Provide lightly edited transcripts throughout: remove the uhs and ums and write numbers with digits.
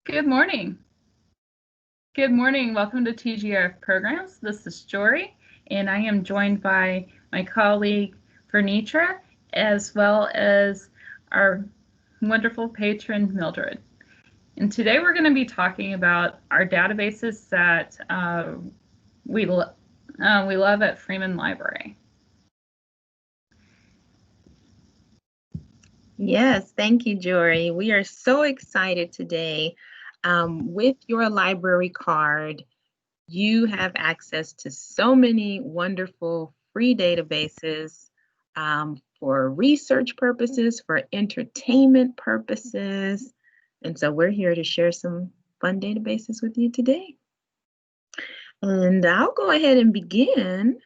Good morning. Good morning. Welcome to TGIF Programs. This is Jory, and I am joined by my colleague Vernitra, as well as our wonderful patron Mildred. And today we're going to be talking about our databases that we love at Freeman Library. Yes, thank you, Jory. We are so excited today. With your library card, you have access to so many wonderful free databases for research purposes, for entertainment purposes. And so we're here to share some fun databases with you today. And I'll go ahead and begin.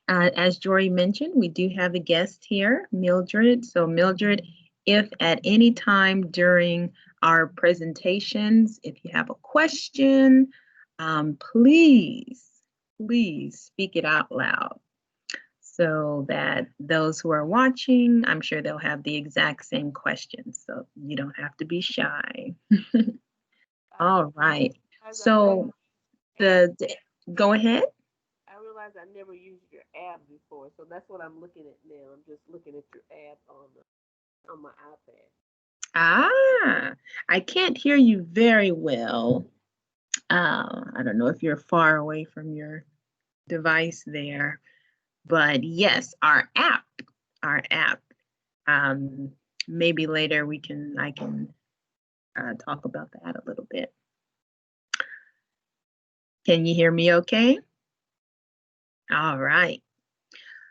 As Jory mentioned, we do have a guest here, Mildred. So Mildred, if at any time during our presentations, if you have a question, please speak it out loud so that those who are watching, I'm sure they'll have the exact same questions. So you don't have to be shy. All right. So go ahead. I realize I never used your app before, so that's what I'm looking at now. I'm just looking at your app on my iPad. Ah, I can't hear you very well. I don't know if you're far away from your device there, but yes, our app. Maybe later I can talk about that a little bit. Can you hear me okay? All right.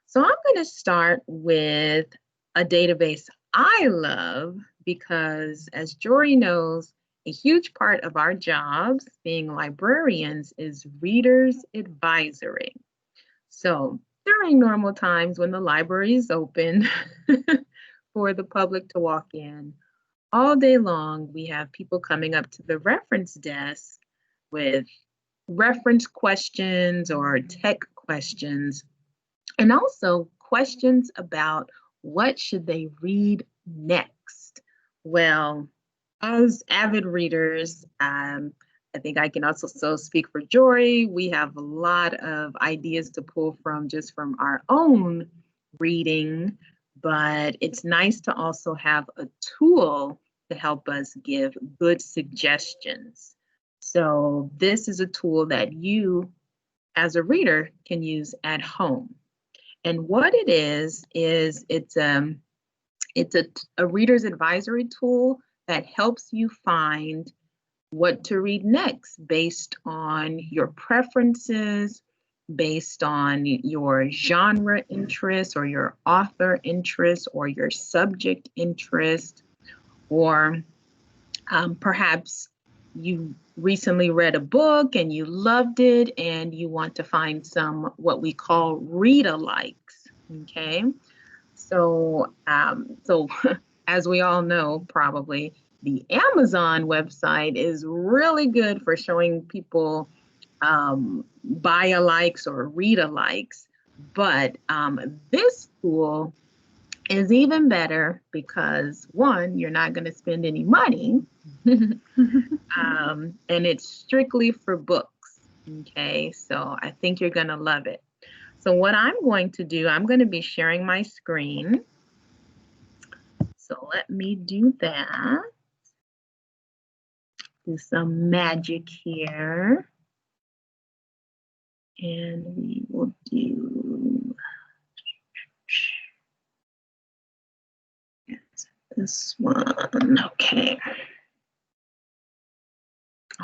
So I'm going to start with a database I love because, as Jory knows, a huge part of our jobs being librarians is readers advisory. So during normal times when the library is open for the public to walk in, all day long we have people coming up to the reference desk with reference questions or tech questions, and also questions about what should they read next. Well, as avid readers, I think I can also speak for Jory. We have a lot of ideas to pull from just from our own reading, but it's nice to also have a tool to help us give good suggestions. So this is a tool that you, as a reader, can use at home. And what it is it's a reader's advisory tool that helps you find what to read next based on your preferences, based on your genre interest or your author interest or your subject interest, or perhaps you recently read a book and you loved it and you want to find some what we call read-alikes, okay? So, as we all know, probably, the Amazon website is really good for showing people buy-alikes or read-alikes, but this tool is even better because, one, you're not going to spend any money, and it's strictly for books, okay? So I think you're going to love it. So what I'm going to do, I'm going to be sharing my screen. So let me do that. Do some magic here. And we will do this one. Okay.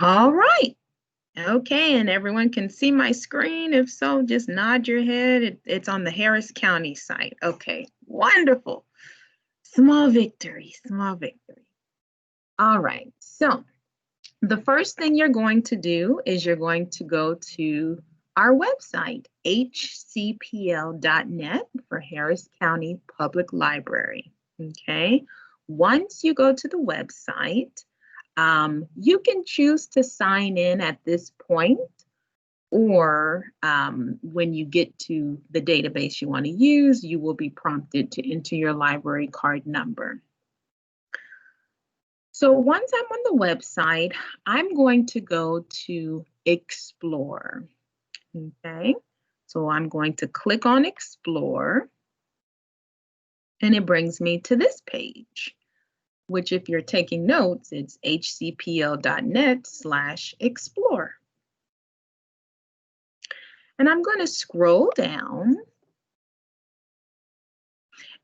All right. Okay, and everyone can see my screen. If so, just nod your head. It's on the Harris County site. Okay, wonderful. Small victory, small victory. All right, so the first thing you're going to do is you're going to go to our website, hcpl.net for Harris County Public Library, okay? Once you go to the website, you can choose to sign in at this point, or when you get to the database you want to use, you will be prompted to enter your library card number. So once I'm on the website, I'm going to go to Explore. Okay, so I'm going to click on Explore, and it brings me to this page, which if you're taking notes, it's hcpl.net/explore. And I'm going to scroll down,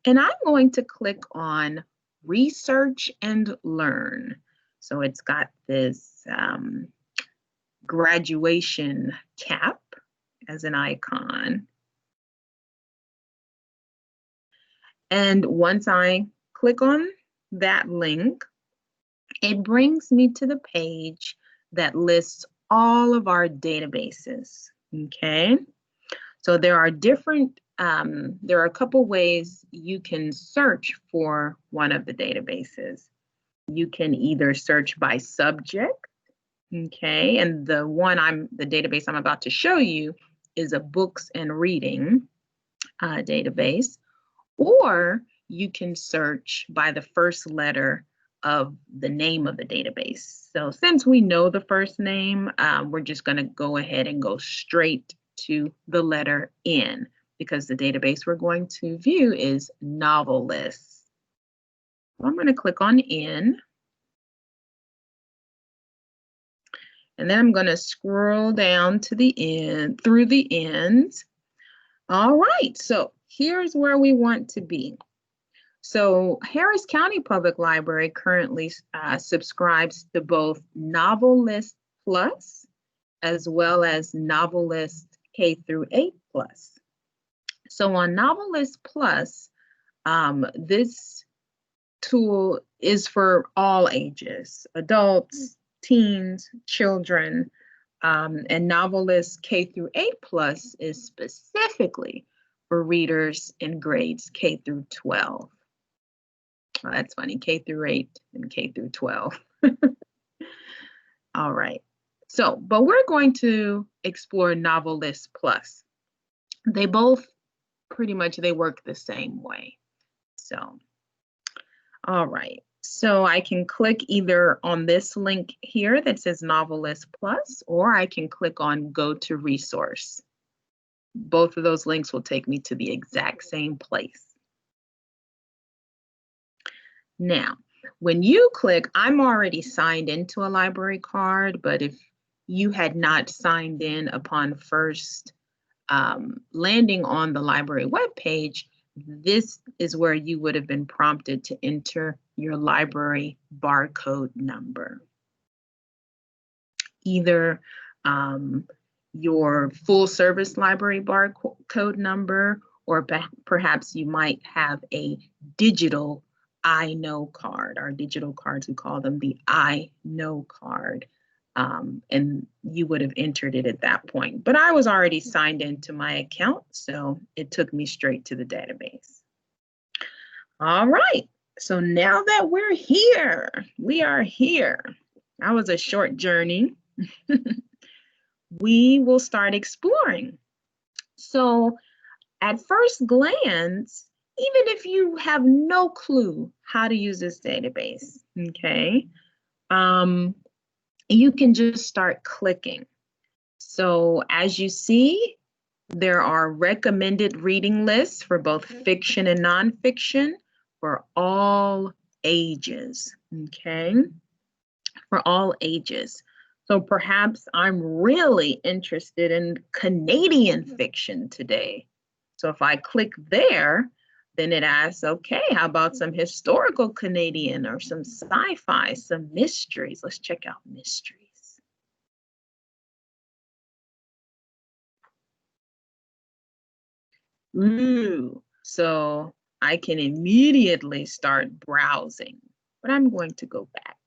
and I'm going to click on Research and Learn. So it's got this graduation cap as an icon. And once I click on that link, it brings me to the page that lists all of our databases. Okay, so there are different, there are a couple ways you can search for one of the databases. You can either search by subject, okay, and the database I'm about to show you is a books and reading database, or you can search by the first letter of the name of the database. So since we know the first name, we're just going to go ahead and go straight to the letter N, because the database we're going to view is NoveList. So I'm going to click on N. And then I'm going to scroll down to the end, through the ends. All right, so here's where we want to be. So Harris County Public Library currently subscribes to both NoveList Plus as well as NoveList K through 8 Plus. So on NoveList Plus, this tool is for all ages, adults, teens, children, and NoveList K through 8 Plus is specifically for readers in grades K through 12. Oh, that's funny, K through 8 and K through 12. All right, so, but we're going to explore NoveList Plus. They both pretty much, they work the same way. So, all right, so I can click either on this link here that says NoveList Plus, or I can click on Go to Resource. Both of those links will take me to the exact same place. Now, when you click, I'm already signed into a library card, but if you had not signed in upon first landing on the library webpage, this is where you would have been prompted to enter your library barcode number. Either your full service library barcode number, or perhaps you might have a digital I Know card. Our digital cards, we call them the I Know card. And you would have entered it at that point. But I was already signed into my account, so it took me straight to the database. All right, so now that we're here, we are here. That was a short journey. We will start exploring. So at first glance, even if you have no clue how to use this database, okay, you can just start clicking. So as you see, there are recommended reading lists for both fiction and nonfiction for all ages, okay, for all ages. So perhaps I'm really interested in Canadian fiction today. So if I click there, then it asks, okay, how about some historical Canadian or some sci-fi, some mysteries? Let's check out mysteries. Ooh, so I can immediately start browsing, but I'm going to go back.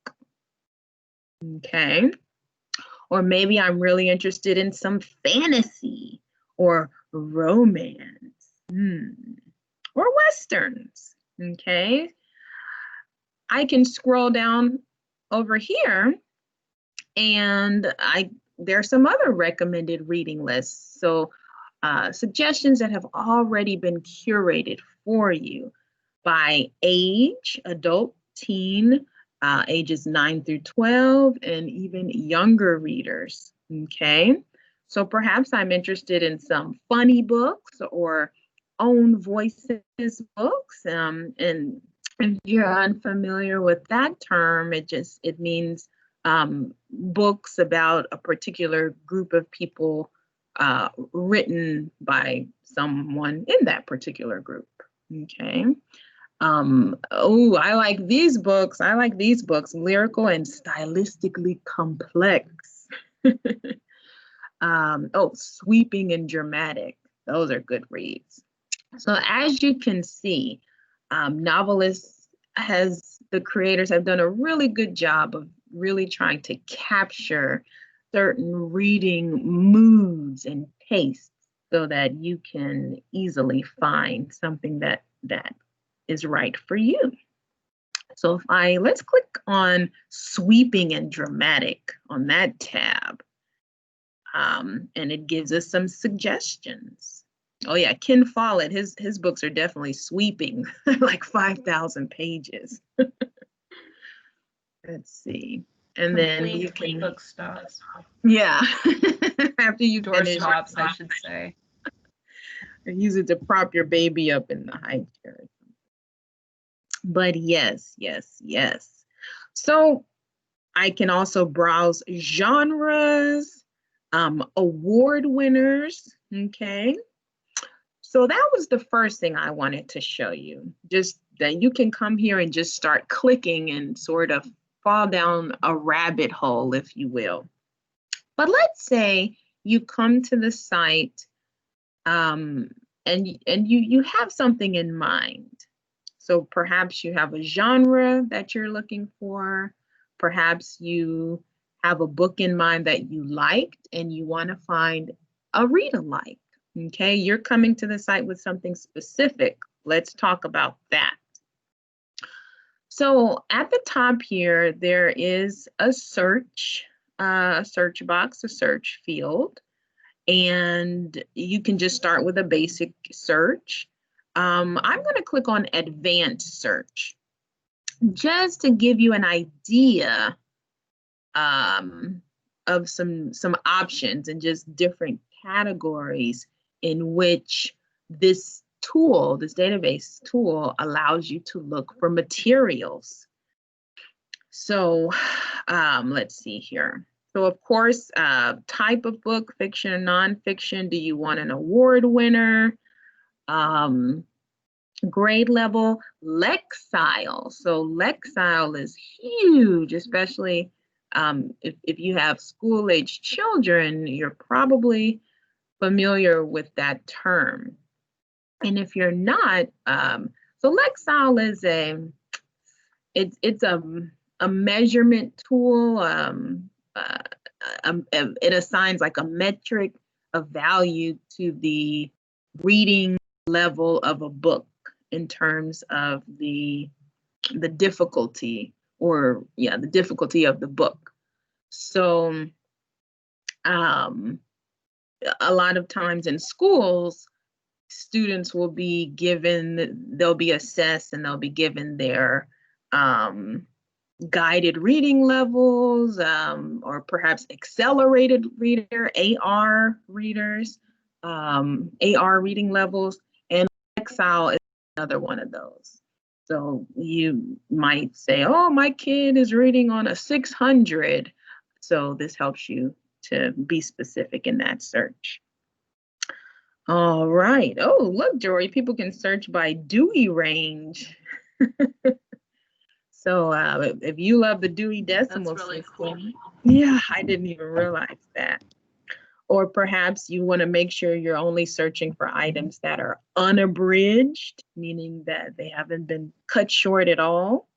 Okay. Or maybe I'm really interested in some fantasy or romance, or westerns, okay? I can scroll down over here and there's some other recommended reading lists. So suggestions that have already been curated for you by age, adult, teen, ages 9 through 12, and even younger readers. Okay, so perhaps I'm interested in some funny books or own voices books. And if you're unfamiliar with that term, it means books about a particular group of people written by someone in that particular group. Okay. Oh, I like these books. I like these books, lyrical and stylistically complex. Oh, sweeping and dramatic. Those are good reads. So as you can see, NoveList the creators have done a really good job of really trying to capture certain reading moods and tastes so that you can easily find something that is right for you. So let's click on sweeping and dramatic on that tab. And it gives us some suggestions. Oh yeah, Ken Follett, his books are definitely sweeping, like 5,000 pages. Let's see. And then you can book stops. Yeah. After you Door finish, stops, I should say. use it to prop your baby up in the high chair. But yes. So I can also browse genres, award winners. Okay. So that was the first thing I wanted to show you, just that you can come here and just start clicking and sort of fall down a rabbit hole, if you will. But let's say you come to the site and you have something in mind. So perhaps you have a genre that you're looking for. Perhaps you have a book in mind that you liked and you want to find a read-alike. Okay, you're coming to the site with something specific. Let's talk about that. So at the top here, there is a search box, a search field, and you can just start with a basic search. I'm going to click on advanced search just to give you an idea of some options and just different categories in which this database tool allows you to look for materials. So let's see here. So of course, type of book, fiction or nonfiction. Do you want an award winner? Grade level, Lexile. So Lexile is huge, especially if you have school-age children, you're probably familiar with that term. And if you're not, so Lexile is it's a measurement tool. It assigns like a metric of value to the reading level of a book in terms of the difficulty, or the difficulty of the book. So a lot of times in schools, students will be given, they'll be assessed and they'll be given their guided reading levels, or perhaps accelerated reader, AR readers, AR reading levels, and Lexile is another one of those. So you might say, oh, my kid is reading on a 600. So this helps you to be specific in that search. All right. Oh, look, Jory, people can search by Dewey range. So if you love the Dewey Decimal System, cool. Yeah, I didn't even realize that. Or perhaps you want to make sure you're only searching for items that are unabridged, meaning that they haven't been cut short at all.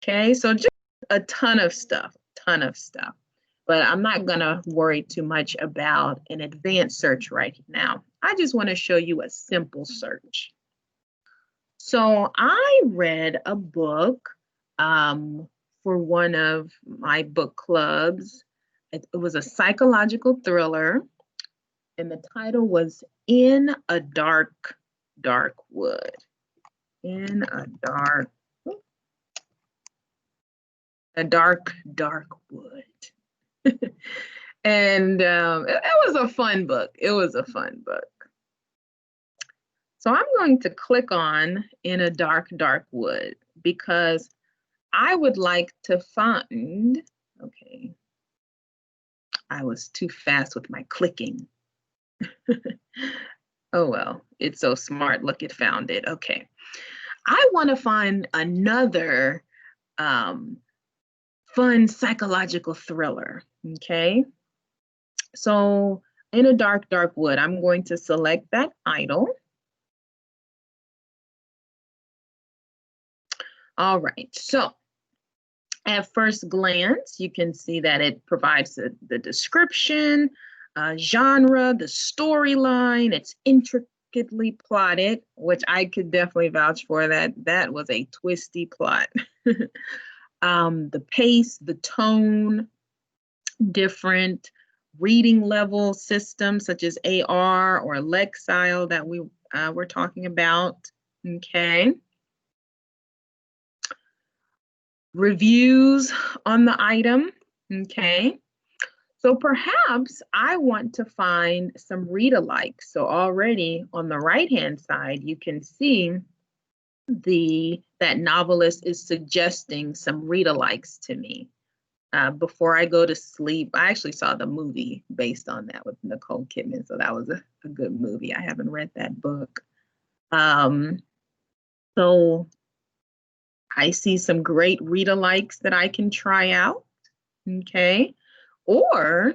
Okay, so just a ton of stuff. But I'm not going to worry too much about an advanced search right now. I just want to show you a simple search. So I read a book for one of my book clubs. It was a psychological thriller, and the title was In a Dark, Dark Wood. In a Dark A dark, dark wood. And it was a fun book. It was a fun book. So I'm going to click on In a Dark, Dark Wood because I would like to find, okay, I was too fast with my clicking. Oh, well, it's so smart. Look, it found it. Okay. I want to find another fun psychological thriller. Okay. So In a Dark, Dark Wood, I'm going to select that title. All right. So at first glance, you can see that it provides the description, genre, the storyline. It's intricately plotted, which I could definitely vouch for. That was a twisty plot. The pace, the tone, different reading level systems such as AR or Lexile that we were talking about. Okay. Reviews on the item. Okay. So perhaps I want to find some read-alike. So already on the right-hand side, you can see that NoveList is suggesting some read-alikes to me. Before I go to sleep, I actually saw the movie based on that with Nicole Kidman. So that was a good movie. I haven't read that book. So I see some great read-alikes that I can try out. Okay. Or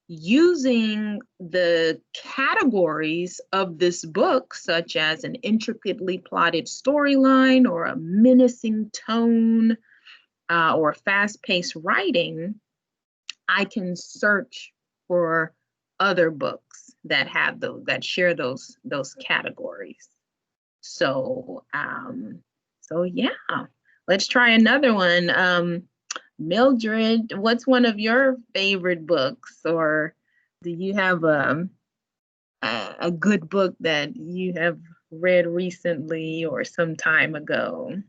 using the categories of this book, such as an intricately plotted storyline or a menacing tone or fast-paced writing, I can search for other books that have those, that share those categories. So, so yeah, let's try another one. Mildred, what's one of your favorite books, or do you have a good book that you have read recently or some time ago?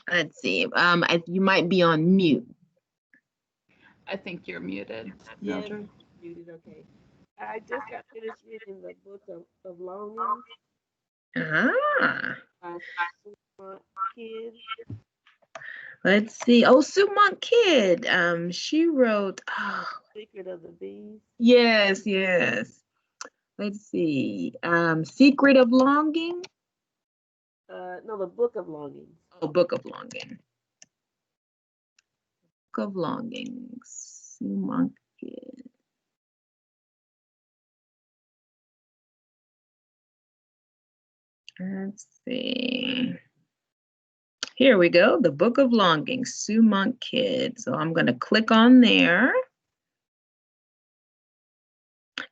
Let's see. You might be on mute. I think you're muted, Yeah, Mildred. muted. Okay. I just got finished reading the book of Longings Ah, by Sue Kid. let's see. Oh, Sue Monk Kidd. She wrote. Oh, Secret of the Bees. yes, yes. Let's see. Secret of Longing. No, the Book of Longings. Oh, Book of Longing. Book of Longings. Sue Monk Kidd. Let's see. Here we go. The Book of Longing, Sue Monk Kidd. So I'm going to click on there.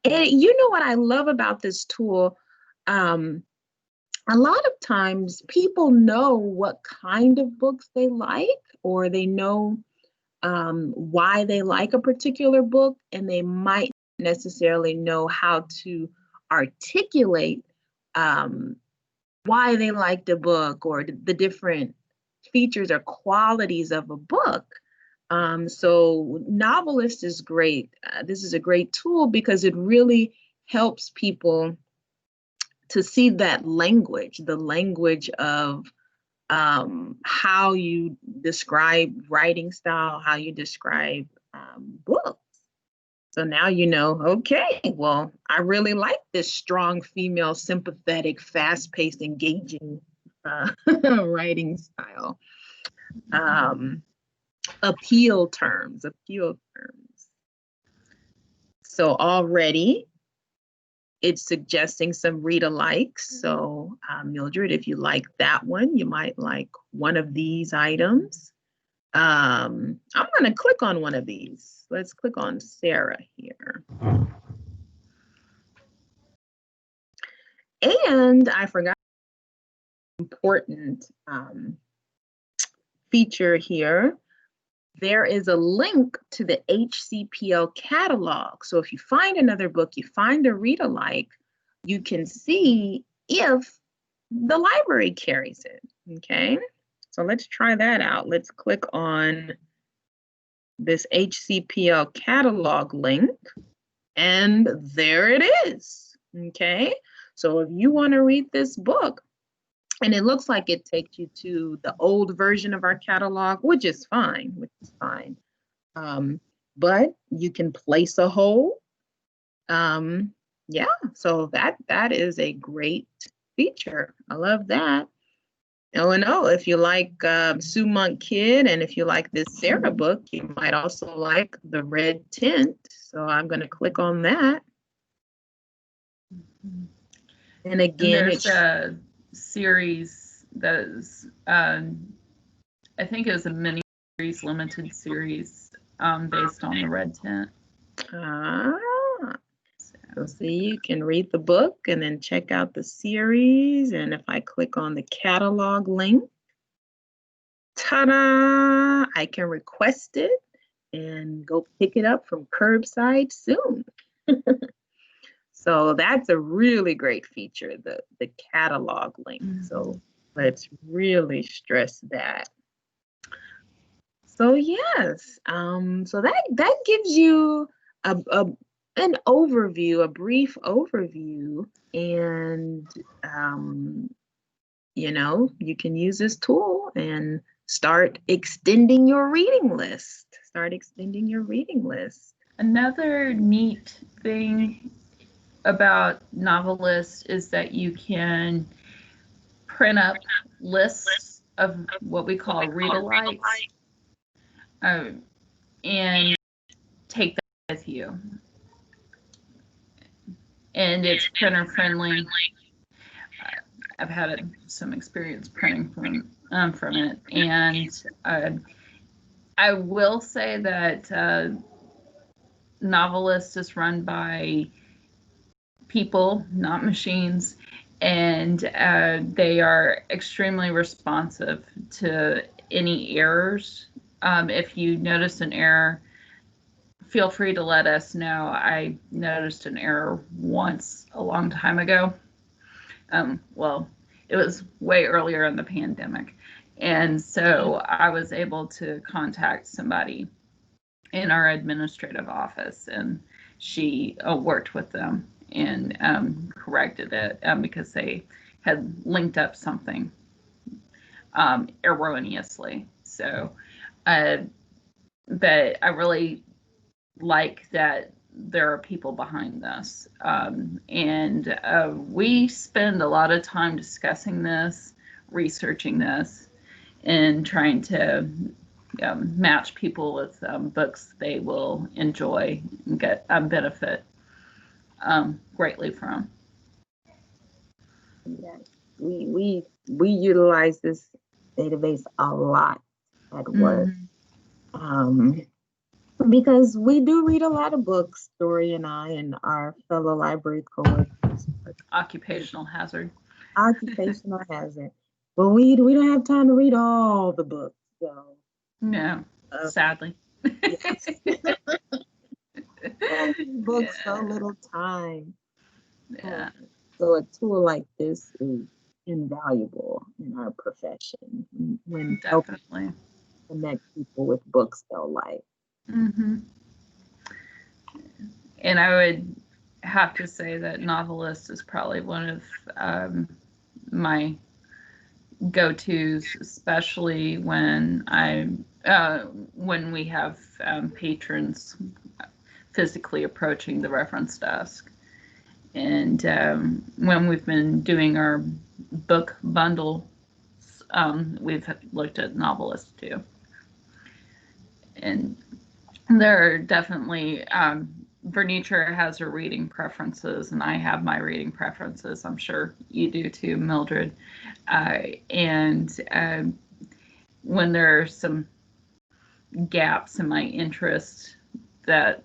And you know what I love about this tool? A lot of times people know what kind of books they like, or they know why they like a particular book, and they might necessarily know how to articulate why they liked a book or the different features or qualities of a book. So NoveList is great. This is a great tool because it really helps people to see that language, the language of how you describe writing style, how you describe books. So now you know, okay, well, I really like this strong female, sympathetic, fast-paced, engaging writing style. Appeal terms. So already it's suggesting some read-alikes. So Mildred, if you like that one, you might like one of these items. I'm going to click on one of these. Let's click on Sarah here. And I forgot an important feature here. there is a link to the HCPL catalog. So if you find another book, you find a read-alike, you can see if the library carries it, okay? So let's try that out. Let's click on this HCPL catalog link, and there it is, okay? So if you want to read this book, and it looks like it takes you to the old version of our catalog, which is fine, but you can place a hold. Yeah, so that is a great feature. I love that. Oh, if you like Sue Monk Kid, and if you like this Sarah book, you might also like the red tint. So I'm going to click on that. And again, there's a series that is, I think it was a mini series, limited series, based on the red tint. So see, you can read the book and then check out the series. And if I click on the catalog link, ta-da, I can request it and go pick it up from curbside soon. So that's a really great feature, the catalog link. Mm-hmm. So let's really stress that. So yes, so that gives you an overview, a brief overview, and you can use this tool and start extending your reading list. Another neat thing about NoveList is that you can print up lists of what we call read-alikes, and take that with you. And it's printer friendly. I've had some experience printing from it, and I will say that NoveList is run by people, not machines, and they are extremely responsive to any errors. If you notice an error, feel free to let us know. I noticed an error once a long time ago. Well, it was way earlier in the pandemic. And so I was able to contact somebody in our administrative office, and she worked with them and corrected it because they had linked up something erroneously. So, but I really like that there are people behind this. And we spend a lot of time discussing this, researching this, and trying to match people with books they will enjoy and get benefit greatly from. Yeah, we utilize this database a lot at work. Because we do read a lot of books, Dory and I and our fellow library coworkers. Occupational hazard. Occupational hazard. But we don't have time to read all the books. So. No, sadly. Books, so little time. Yeah. So a tool like this is invaluable in our profession when definitely connect people with books they'll like. Mm-hmm. And I would have to say that NoveList is probably one of my go-tos, especially when when we have patrons physically approaching the reference desk, and when we've been doing our book bundle, we've looked at NoveList too. And there are definitely, Vernitra has her reading preferences, and I have my reading preferences. I'm sure you do too, Mildred. And when there are some gaps in my interest that,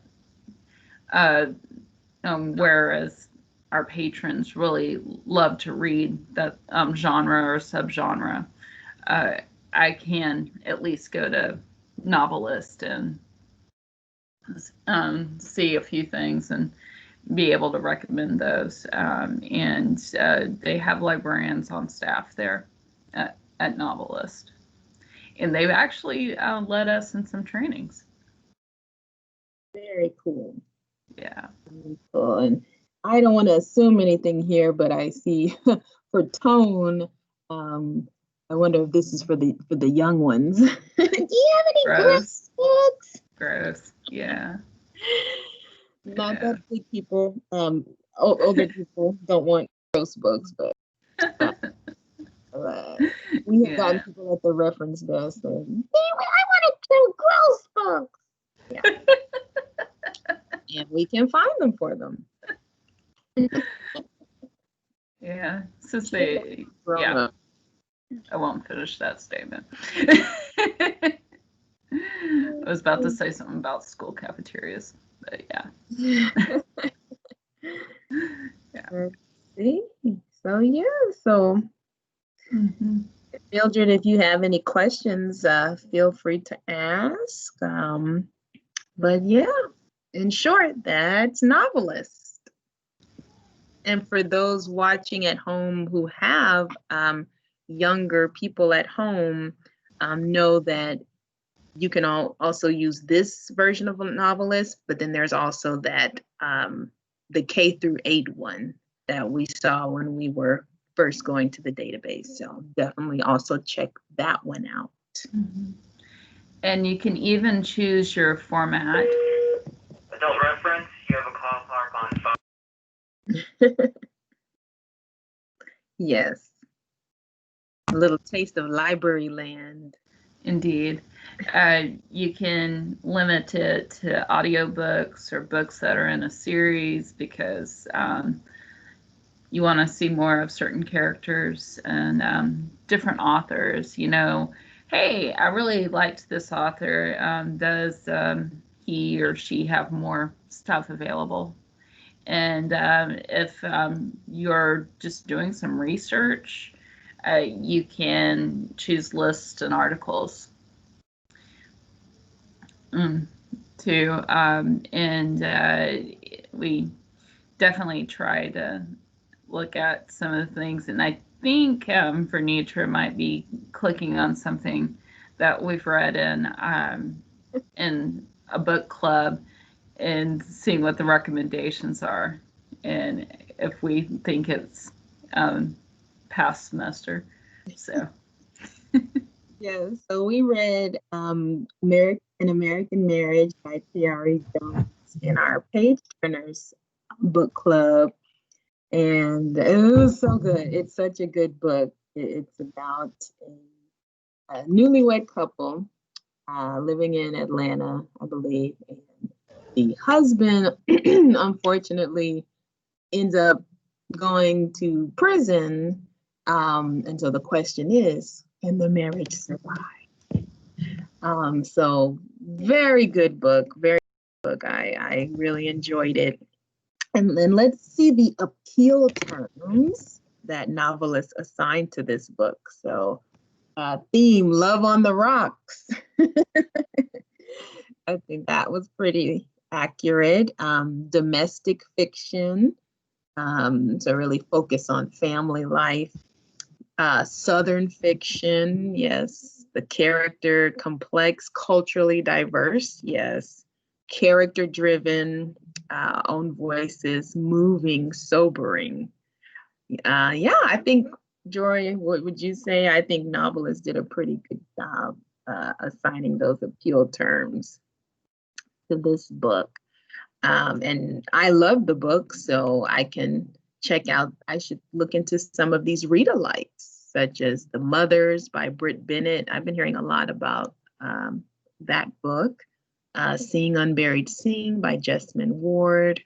whereas our patrons really love to read that genre or subgenre, I can at least go to NoveList and see a few things and be able to recommend those. And they have librarians on staff there at NoveList. And they've actually led us in some trainings. Very cool. Yeah. Very cool. And I don't want to assume anything here, but I see for tone, I wonder if this is for the young ones. Do you have any gross books? Gross. Yeah. Not that big people, older people don't want gross books, but we have gotten people at the reference desk saying, I wanted 2 gross books. Yeah. And we can find them for them. Yeah. Since they, I won't finish that statement. I was about to say something about school cafeterias, but yeah. Let's see. So Mildred, if you have any questions, feel free to ask. But yeah, in short, that's NoveList. And for those watching at home who have younger people at home, know that you can also use this version of a NoveList, but then there's also that the K-8 one that we saw when we were first going to the database. So definitely also check that one out. And you can even choose your format. Adult reference, you have a call mark on phone. Yes. A little taste of library land. Indeed. You can limit it to audiobooks or books that are in a series because you want to see more of certain characters and different authors. You know, hey, I really liked this author. Does he or she have more stuff available? And if you're just doing some research, you can choose lists and articles too. And we definitely try to look at some of the things. And I think Vernitra might be clicking on something that we've read in a book club and seeing what the recommendations are, and if we think it's past semester. So yeah, so we read An American Marriage by T.R.E. Jones in our Page Turners book club, and it was so good. It's such a good book. It's about a newlywed couple living in Atlanta, I believe, and the husband unfortunately ends up going to prison. And so the question is, can the marriage survive? So very good book, very good book. I really enjoyed it. And then let's see the appeal terms that NoveList assigned to this book. So theme, love on the rocks. I think that was pretty accurate. Domestic fiction, so really focus on family life. Southern fiction, yes. The character, complex, culturally diverse, yes. Character driven, own voices, moving, sobering. Yeah, I think, Jory, what would you say? I think NoveList did a pretty good job assigning those appeal terms to this book. And I love the book, so I can check out, I should look into some of these read-alikes, such as The Mothers by Britt Bennett. I've been hearing a lot about that book. Seeing Unburied Seeing by Jessamine Ward,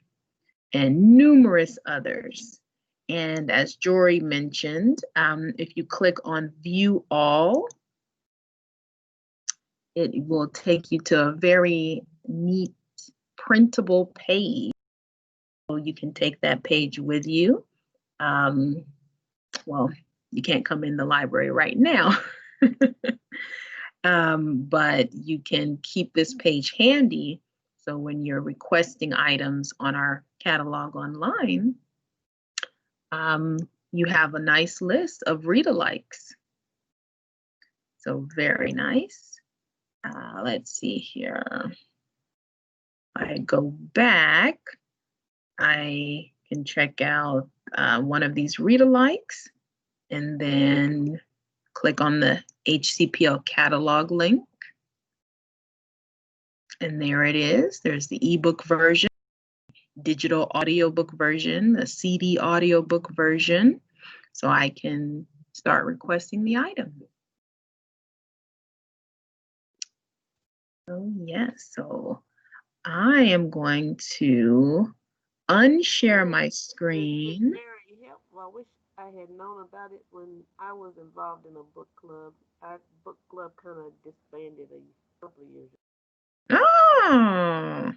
and numerous others. And as Jory mentioned, if you click on View All, it will take you to a very neat printable page. So you can take that page with you. Well, you can't come in the library right now. but you can keep this page handy. So when you're requesting items on our catalog online, you have a nice list of read-alikes. So very nice. Let's see here. I go back, I can check out one of these read-alikes and then click on the HCPL catalog link. And there it is. There's the ebook version, digital audiobook version, the CD audiobook version. So I can start requesting the item. Oh yes, so I am going to unshare my screen. Very helpful. I wish I had known about it when I was involved in a book club. Our book club kind of disbanded a couple of years ago. Oh,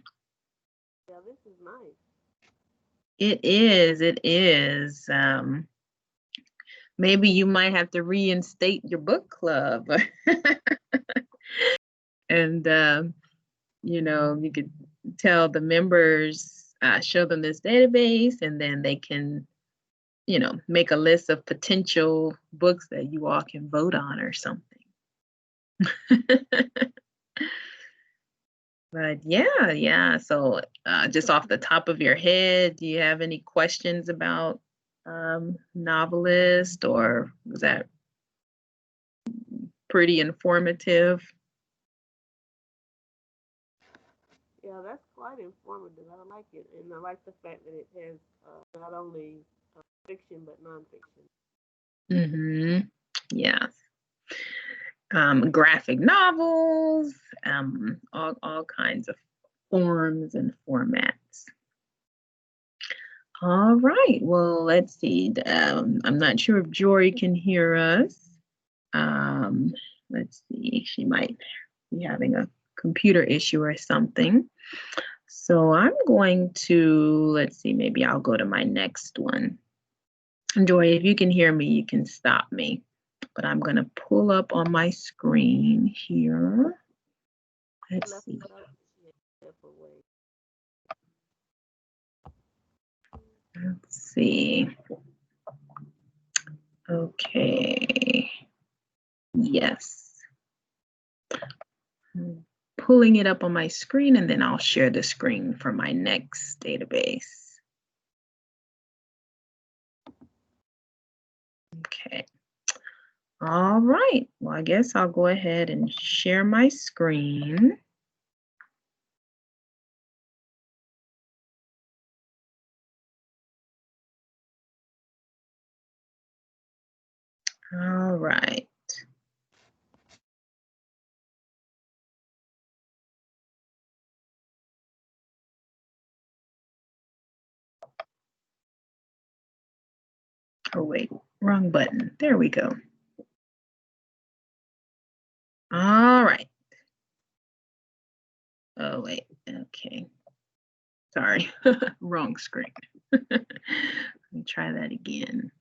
Yeah, this is nice. it is. It is. Maybe you might have to reinstate your book club. And, you know, you could tell the members, show them this database, and then they can, you know, make a list of potential books that you all can vote on or something. But yeah. So just off the top of your head, do you have any questions about NoveList, or was that pretty informative? Yeah, that's quite informative. I like it, and I like the fact that it has not only fiction but nonfiction. Mm-hmm. Yes. Graphic novels, all kinds of forms and formats. All right, well, let's see. I'm not sure if Jory can hear us. Let's see, she might be having a computer issue or something. So I'm going to, let's see, maybe I'll go to my next one. Jory, if you can hear me, you can stop me. But I'm going to pull up on my screen here. Let's see. Let's see. Okay. Yes. I'm pulling it up on my screen, and then I'll share the screen for my next database. Okay. All right. Well, I guess I'll go ahead and share my screen. All right. Oh, wait, wrong button. There we go. All right. Oh, wait. Okay. Sorry. Wrong screen. Let me try that again.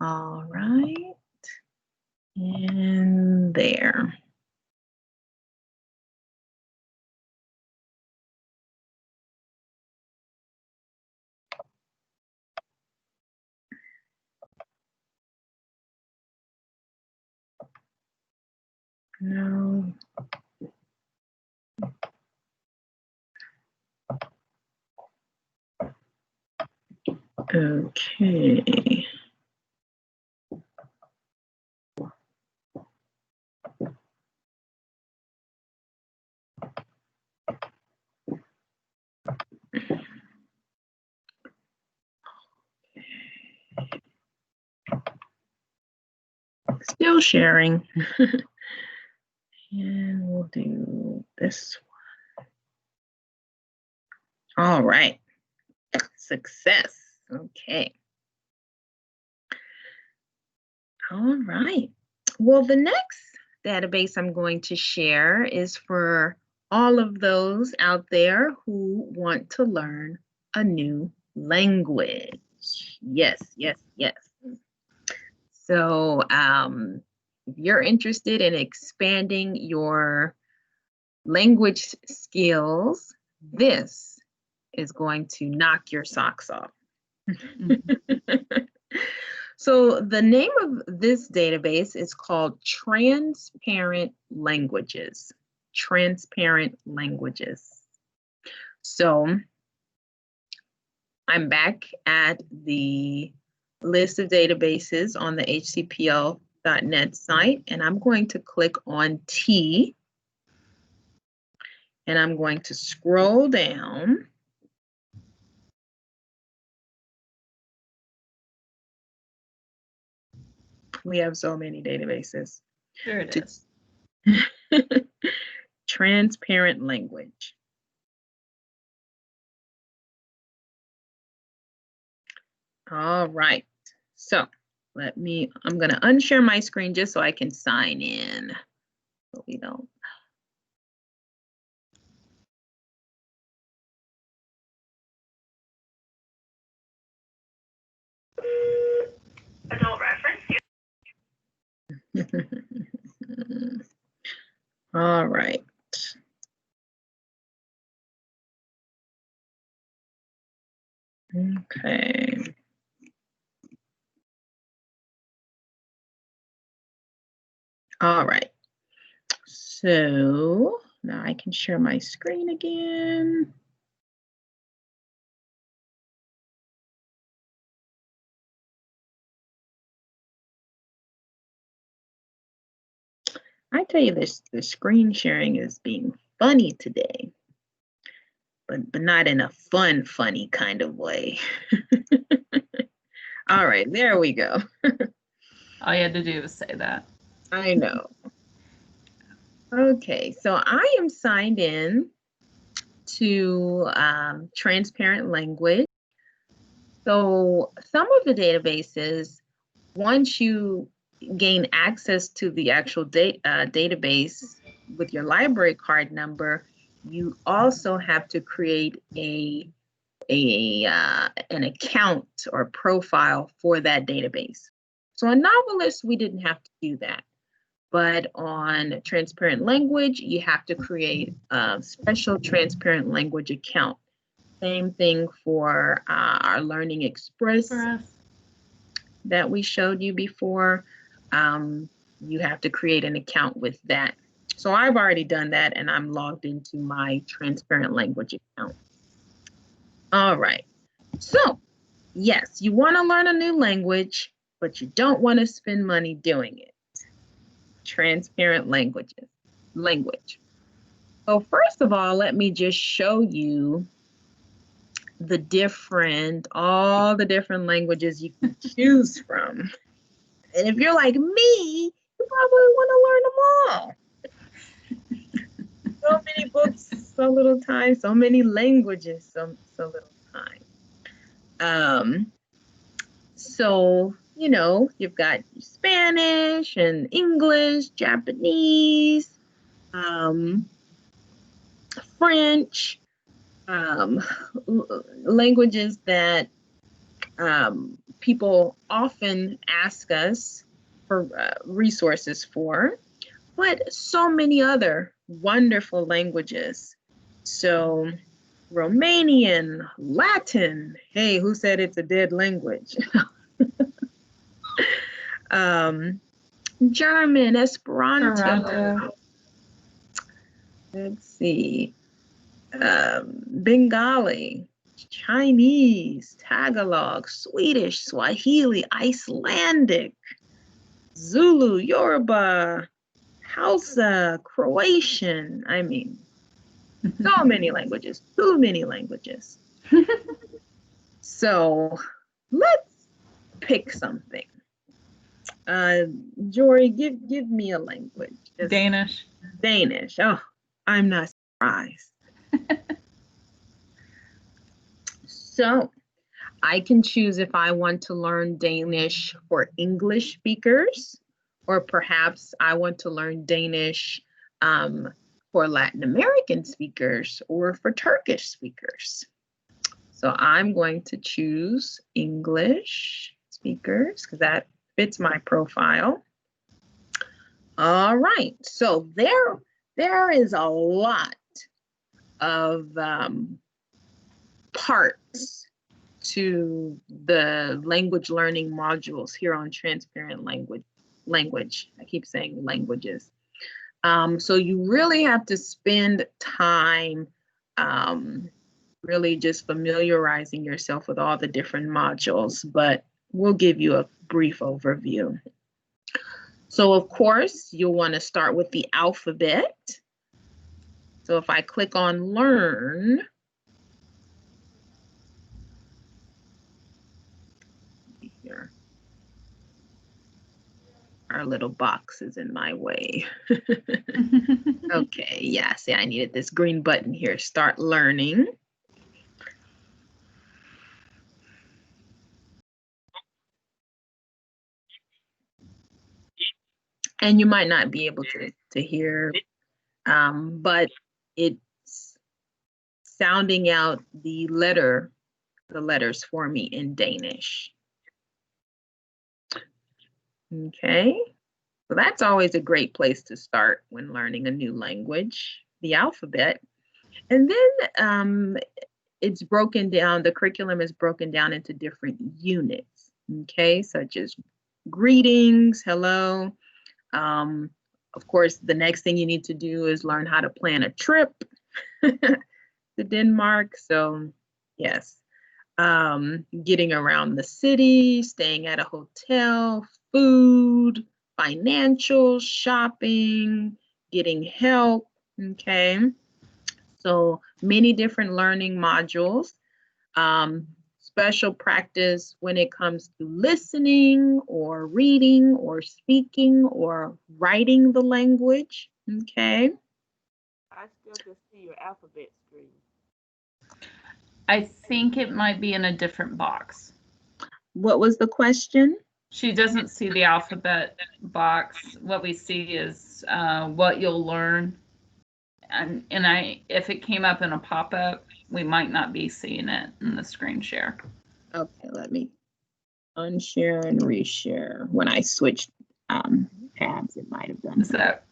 All right. And there. No. Okay. Still sharing. And we'll do this one. All right. Success. Okay. All right. Well, the next database I'm going to share is for all of those out there who want to learn a new language. Yes. So if you're interested in expanding your language skills, this is going to knock your socks off. So the name of this database is called Transparent Languages. Transparent Languages. So I'm back at the list of databases on the HCPL.net site, and I'm going to click on T, and I'm going to scroll down. We have so many databases. There it is. Transparent language. All right. So I'm going to unshare my screen just so I can sign in. So we don't. Adult reference. All right. Okay. All right. So now I can share my screen again. I tell you this, the screen sharing is being funny today, but not in a funny kind of way. All right, there we go. All you had to do was say that. I know. Okay, so I am signed in to Transparent Language. So some of the databases, once you gain access to the actual database with your library card number, you also have to create an account or profile for that database. So on NoveList, we didn't have to do that. But on Transparent Language, you have to create a special Transparent Language account. Same thing for our Learning Express that we showed you before. You have to create an account with that. So I've already done that, and I'm logged into my Transparent Language account. All right. So yes, you want to learn a new language, but you don't want to spend money doing it. Transparent language. So first of all, let me just show you all the different languages you can choose from. And if you're like me, you probably want to learn them all. So many books, so little time, so many languages, so little time. So, you know, you've got Spanish and English, Japanese, French, languages that people often ask us for resources for, but so many other wonderful languages. So Romanian, Latin, hey, who said it's a dead language? German, Esperanto. Let's see. Bengali, Chinese, Tagalog, Swedish, Swahili, Icelandic, Zulu, Yoruba, Hausa, Croatian. I mean, so many languages, too many languages. So let's pick something. Jory, give me a language. Danish. Danish. Oh, I'm not surprised. So I can choose if I want to learn Danish for English speakers, or perhaps I want to learn Danish for Latin American speakers or for Turkish speakers. So I'm going to choose English speakers because that fits my profile. All right, so there is a lot of parts to the language learning modules here on Transparent Language. I keep saying languages. So you really have to spend time really just familiarizing yourself with all the different modules, but we'll give you a brief overview. So of course, you'll want to start with the alphabet. So if I click on Learn, here, our little box is in my way. Okay, yeah, see, I needed this green button here, Start Learning. And you might not be able to hear, but it's sounding out the letters for me in Danish. Okay, so that's always a great place to start when learning a new language, the alphabet. And then it's broken down, the curriculum is broken down into different units, okay, such as greetings, hello. Of course, the next thing you need to do is learn how to plan a trip to Denmark. So yes, getting around the city, staying at a hotel, food, financial, shopping, getting help, okay? So many different learning modules. Special practice when it comes to listening or reading or speaking or writing the language, okay? I still can see your alphabet screen. I think it might be in a different box. What was the question? She doesn't see the alphabet box. What we see is what you'll learn. And if it came up in a pop-up, we might not be seeing it in the screen share. Okay, let me unshare and reshare. When I switched tabs, it might have done. Is that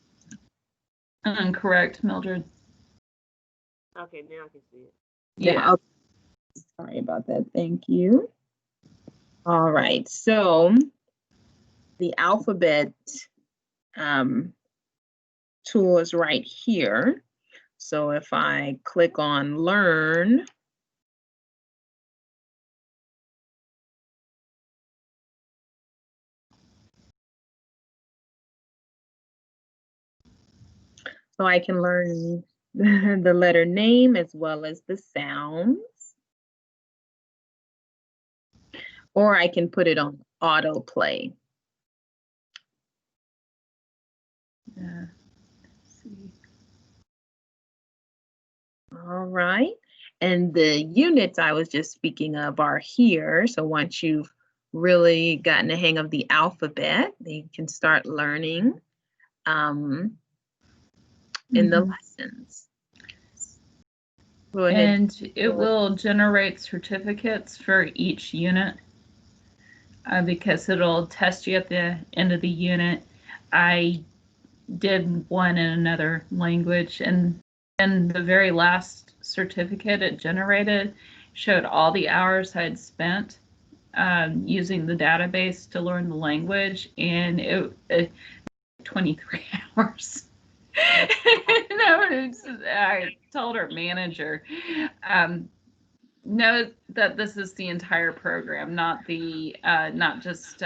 incorrect, Mildred? Okay, now I can see it. Yeah. Okay. Sorry about that. Thank you. All right, so the alphabet tool is right here. So if I click on Learn, so I can learn the letter name as well as the sounds. Or I can put it on autoplay. Yeah. Let's see. All right. And the units I was just speaking of are here. So once you've really gotten a hang of the alphabet, then you can start learning in the lessons. Go ahead. And it will generate certificates for each unit because it'll test you at the end of the unit. I did one in another language, and then the very last certificate it generated showed all the hours I'd spent using the database to learn the language, and it 23 hours. I told her manager, know that this is the entire program, not just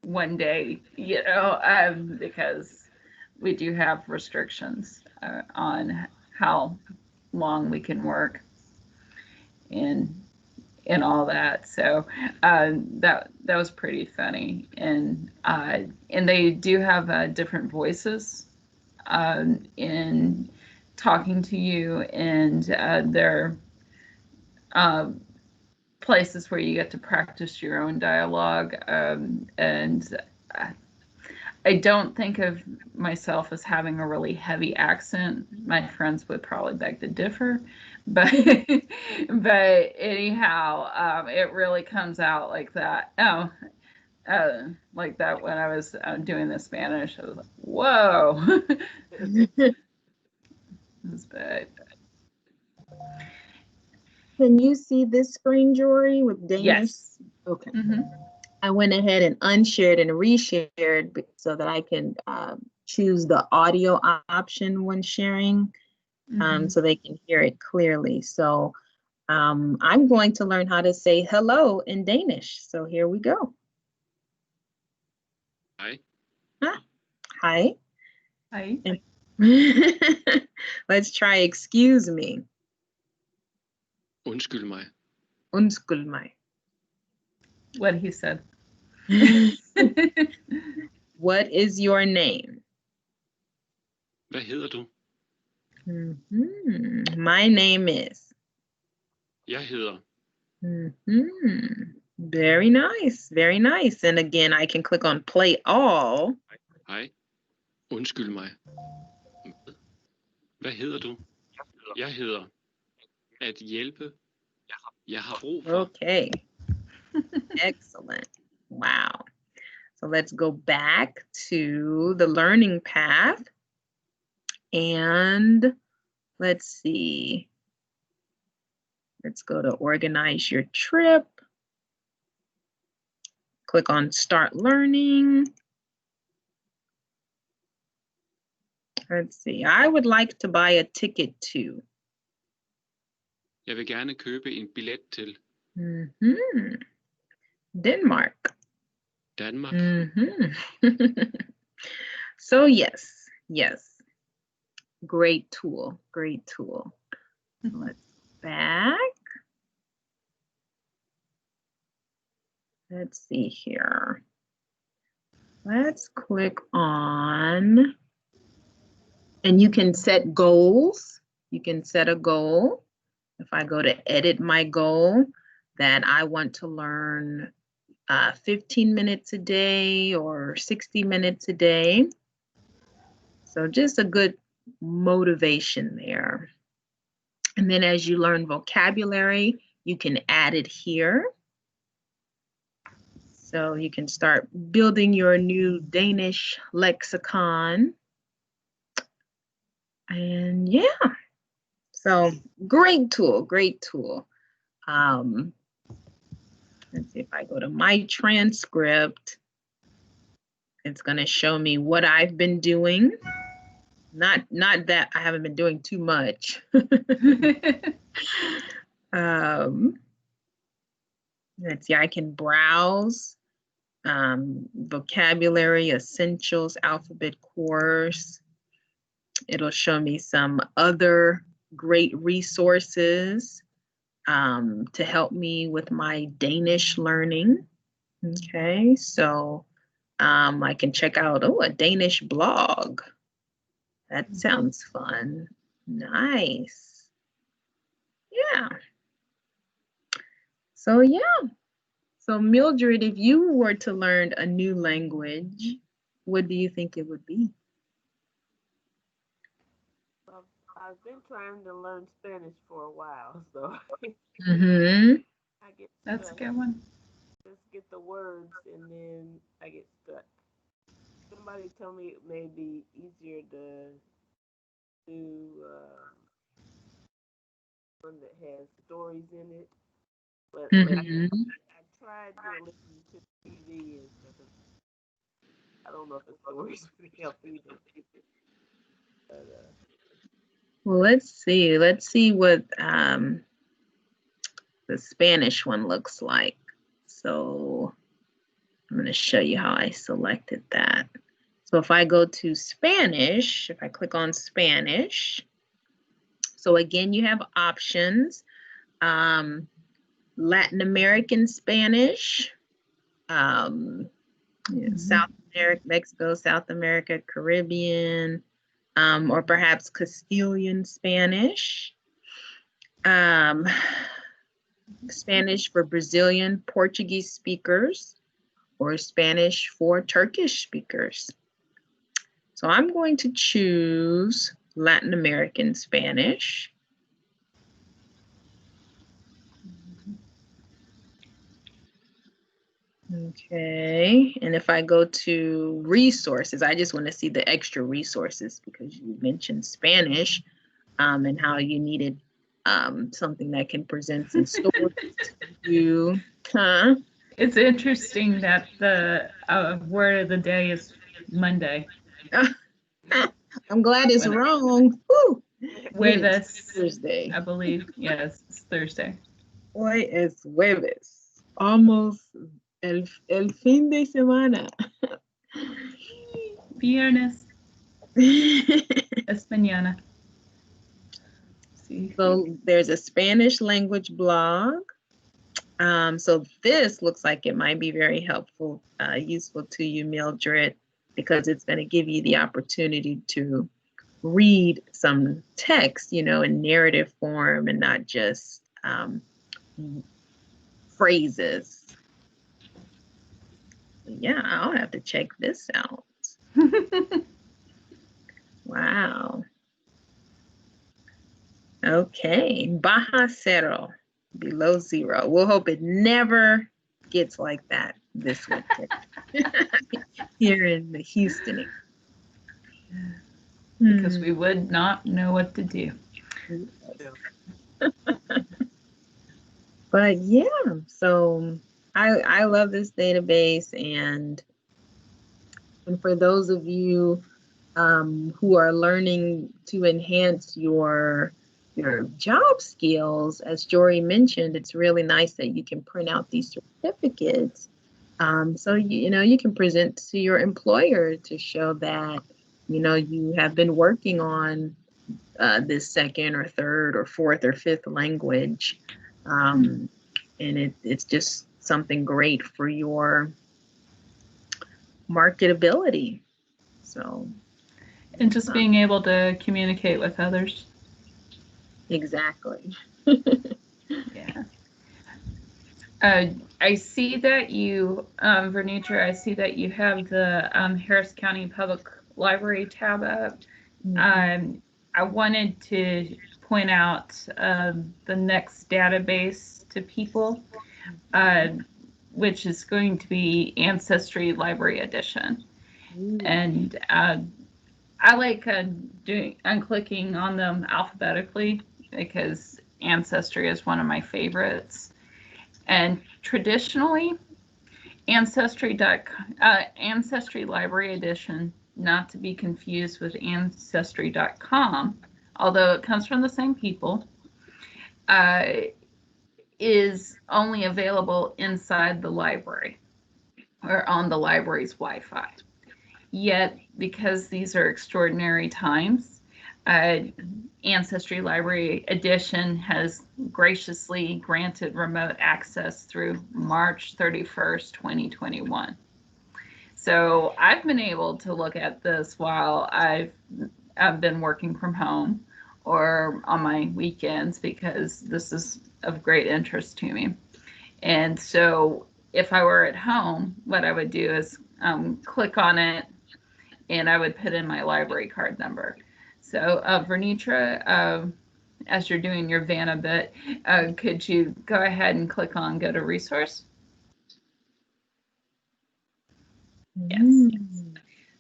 one day, because we do have restrictions on how long we can work and all that. So that was pretty funny, and they do have different voices in talking to you, and they're places where you get to practice your own dialogue, and I don't think of myself as having a really heavy accent. My friends would probably beg to differ, but anyhow, it really comes out like that. Oh, like that when I was doing the Spanish. I was like, whoa. It's bad. Can you see this screen, Jory, with Danish? Yes. Okay. Mm-hmm. I went ahead and unshared and reshared so that I can choose the audio option when sharing, so they can hear it clearly. So I'm going to learn how to say hello in Danish. So here we go. Hej. Hi. Hi. Let's try excuse me. Undskyld mig. Undskyld mig. What he said. What is your name? Hvad hedder du? My name is. Jeg hedder. Very nice, very nice. And again, I can click on play all. Hej. Undskyld mig. Hvad hedder du? Jeg hedder. At hjælpe. Jeg har brug for. Okay. Excellent. Wow. So let's go back to the learning path. And let's see. Let's go to organize your trip. Click on start learning. Let's see. I would like to buy a ticket to. Jeg vil gerne købe en billet til. Denmark. Danmark. So yes. Great tool, great tool. Let's back. Let's see here. Let's click on, and you can set goals. You can set a goal. If I go to edit my goal, that I want to learn 15 minutes a day or 60 minutes a day. So just a good motivation there. And then as you learn vocabulary, you can add it here. So you can start building your new Danish lexicon. And yeah, so great tool, great tool. Let's see if I go to my transcript, it's going to show me what I've been doing. Not that I haven't been doing too much. Let's see, I can browse vocabulary, essentials, alphabet course. It'll show me some other great resources to help me with my Danish learning. Okay, so I can check out, a Danish blog. That sounds fun. Nice. Yeah. So yeah. So Mildred, if you were to learn a new language, what do you think it would be? I've been trying to learn Spanish for a while, so I get That's a good one. Just get the words and then I get stuck. Somebody told me it may be easier to do one that has stories in it, but I tried listening to TV and stuff. I don't know if the stories really help either. But, well, let's see what the Spanish one looks like. So I'm going to show you how I selected that. So if I go to Spanish, if I click on Spanish, so again, you have options. Latin American Spanish, South America, Mexico, South America, Caribbean, or perhaps Castilian Spanish. Spanish for Brazilian, Portuguese speakers, or Spanish for Turkish speakers. So I'm going to choose Latin American Spanish. Okay, and if I go to resources, I just want to see the extra resources because you mentioned Spanish and how you needed something that can present some stories to you. Huh? It's interesting that the word of the day is Monday. I'm glad it's When- wrong. Whew. It is Jueves, Thursday. I believe. Yes, it's Thursday. Hoy es jueves. Almost el fin de semana. Viernes es mañana. Sí. So there's a Spanish language blog. So this looks like it might be very helpful, useful to you, Mildred, because it's going to give you the opportunity to read some text, in narrative form and not just phrases. Yeah, I'll have to check this out. Wow. Okay, baja cero, below zero. We'll hope it never gets like that this winter here in the Houston area. Because we would not know what to do. But yeah, so I love this database, and for those of you who are learning to enhance your job skills, as Jory mentioned, it's really nice that you can print out these certificates. So you can present to your employer to show that you have been working on this second or third or fourth or fifth language, and it's just something great for your marketability. So. And just being able to communicate with others. Exactly. Yeah. I see that you, Vernitra, I see that you have the Harris County Public Library tab up. I wanted to point out the next database to people, which is going to be Ancestry Library Edition. And I like clicking on them alphabetically because Ancestry is one of my favorites. And traditionally, Ancestry Library Edition, not to be confused with Ancestry.com, although it comes from the same people, is only available inside the library or on the library's Wi-Fi. Yet, because these are extraordinary times, Ancestry Library Edition has graciously granted remote access through March 31st, 2021. So I've been able to look at this while I've been working from home or on my weekends because this is of great interest to me. And so if I were at home, what I would do is click on it, and I would put in my library card number. So Vernitra, as you're doing your Vanna bit, could you go ahead and click on go to resource? Yes.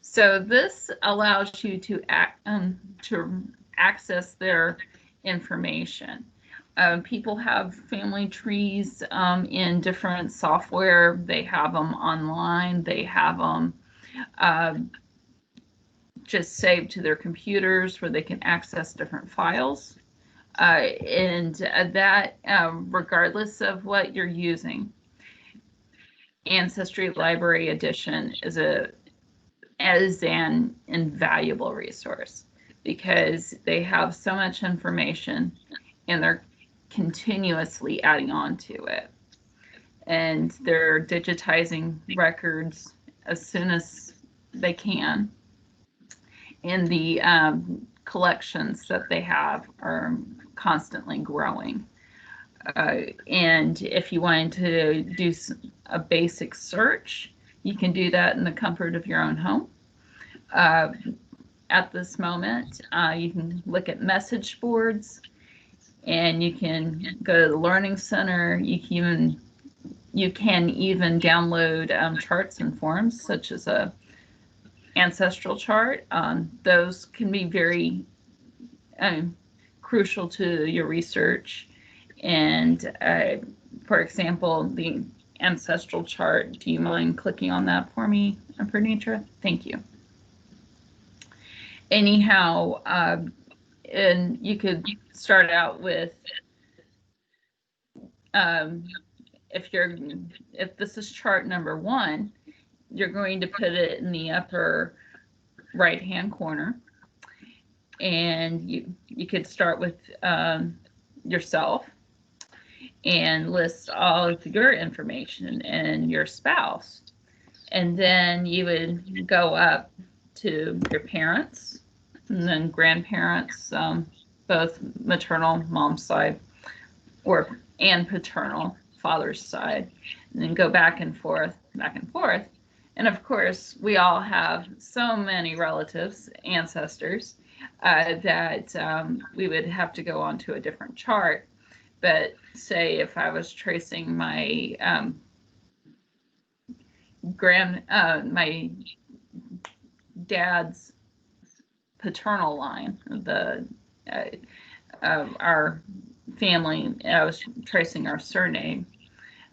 So this allows you to access their information. People have family trees in different software. They have them online. They have them just saved to their computers where they can access different files. And that, regardless of what you're using, Ancestry Library Edition is an invaluable resource because they have so much information and they're continuously adding on to it. And they're digitizing records as soon as they can. And the collections that they have are constantly growing. And if you wanted to do a basic search, you can do that in the comfort of your own home. At this moment, you can look at message boards, and you can go to the Learning Center. You can even you can even download charts and forms, such as a ancestral chart. Those can be very crucial to your research. And for example, the ancestral chart, do you mind clicking on that for me, Pranitra? Thank you. Anyhow, and you could start out with, if this is chart number 1, you're going to put it in the upper right-hand corner. And you could start with yourself and list all of your information and your spouse. And then you would go up to your parents and then grandparents, both maternal, mom's side, and paternal, father's side, and then go back and forth, back and forth. And of course, we all have so many relatives, ancestors, that we would have to go onto a different chart. But say if I was tracing my my dad's paternal line, our family, I was tracing our surname,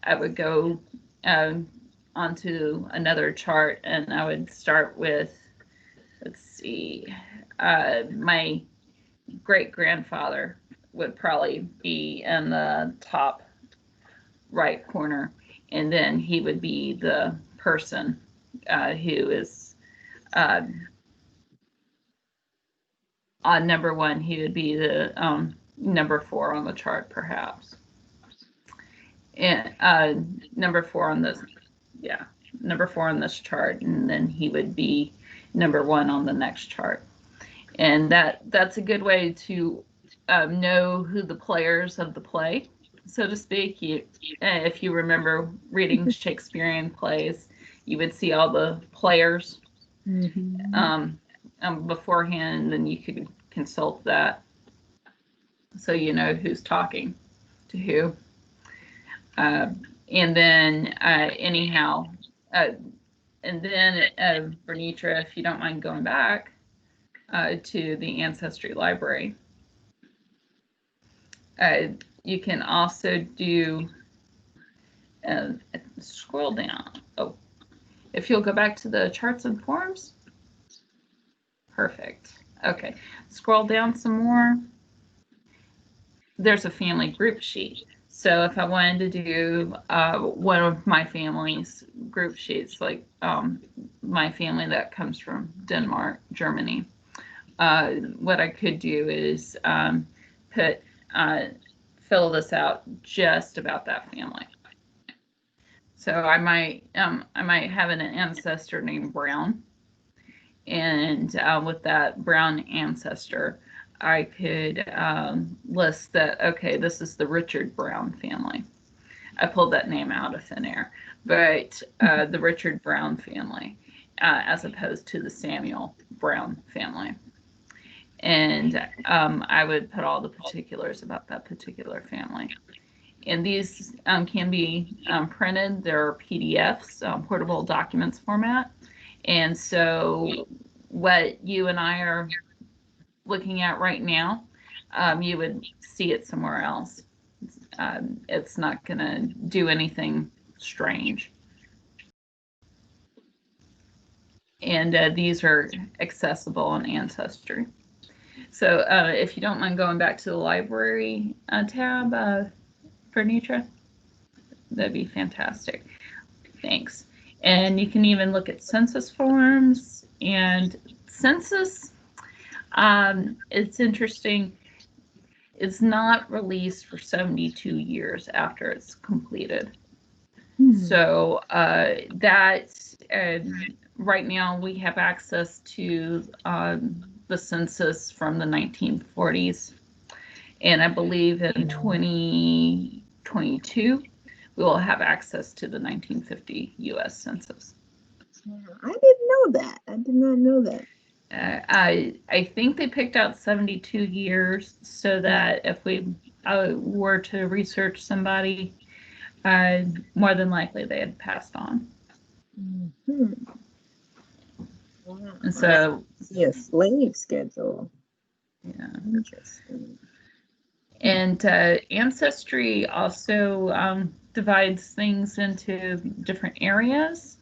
I would go onto another chart, and I would start with, let's see, my great-grandfather would probably be in the top right corner, and then he would be the person who is on number 1. He would be the number 4 on the chart, perhaps. And number 4 on this, number 4 on this chart, and then he would be number 1 on the next chart. And that's a good way to know who the players of the play, so to speak. If you remember reading Shakespearean plays, you would see all the players beforehand, and then you could consult that so you know who's talking to who. And then anyhow, and then Vernitra, if you don't mind going back to the Ancestry library, you can also do, scroll down. Oh, if you'll go back to the charts and forms. Perfect. Okay, scroll down some more. There's a family group sheet. So if I wanted to do one of my family's group sheets, like my family that comes from Denmark, Germany, what I could do is fill this out just about that family. So I might have an ancestor named Brown, and with that Brown ancestor, I could list that, okay, this is the Richard Brown family. I pulled that name out of thin air, but the Richard Brown family, as opposed to the Samuel Brown family. And I would put all the particulars about that particular family. And these can be printed. They're PDFs, portable documents format. And so what you and I are looking at right now, you would see it somewhere else. It's not going to do anything strange. And these are accessible on Ancestry. So if you don't mind going back to the library tab, Vernitra, that'd be fantastic. Thanks. And you can even look at census forms. And census, it's interesting, it's not released for 72 years after it's completed. So that's, right now we have access to the census from the 1940s. And I believe in 2022, we will have access to the 1950 U.S. Census. I didn't know that. I did not know that. I think they picked out 72 years so that if we were to research somebody more than likely they had passed on. Mm-hmm. Wow. And so, Yeah, slave schedule. yeah. Interesting. And Ancestry also divides things into different areas,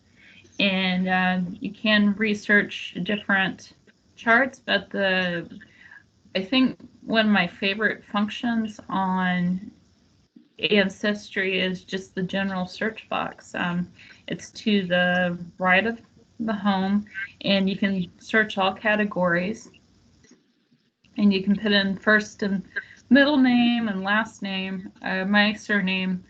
and you can research different charts, but I think one of my favorite functions on Ancestry is just the general search box. It's to the right of the home, and you can search all categories, and you can put in first and middle name and last name. My surname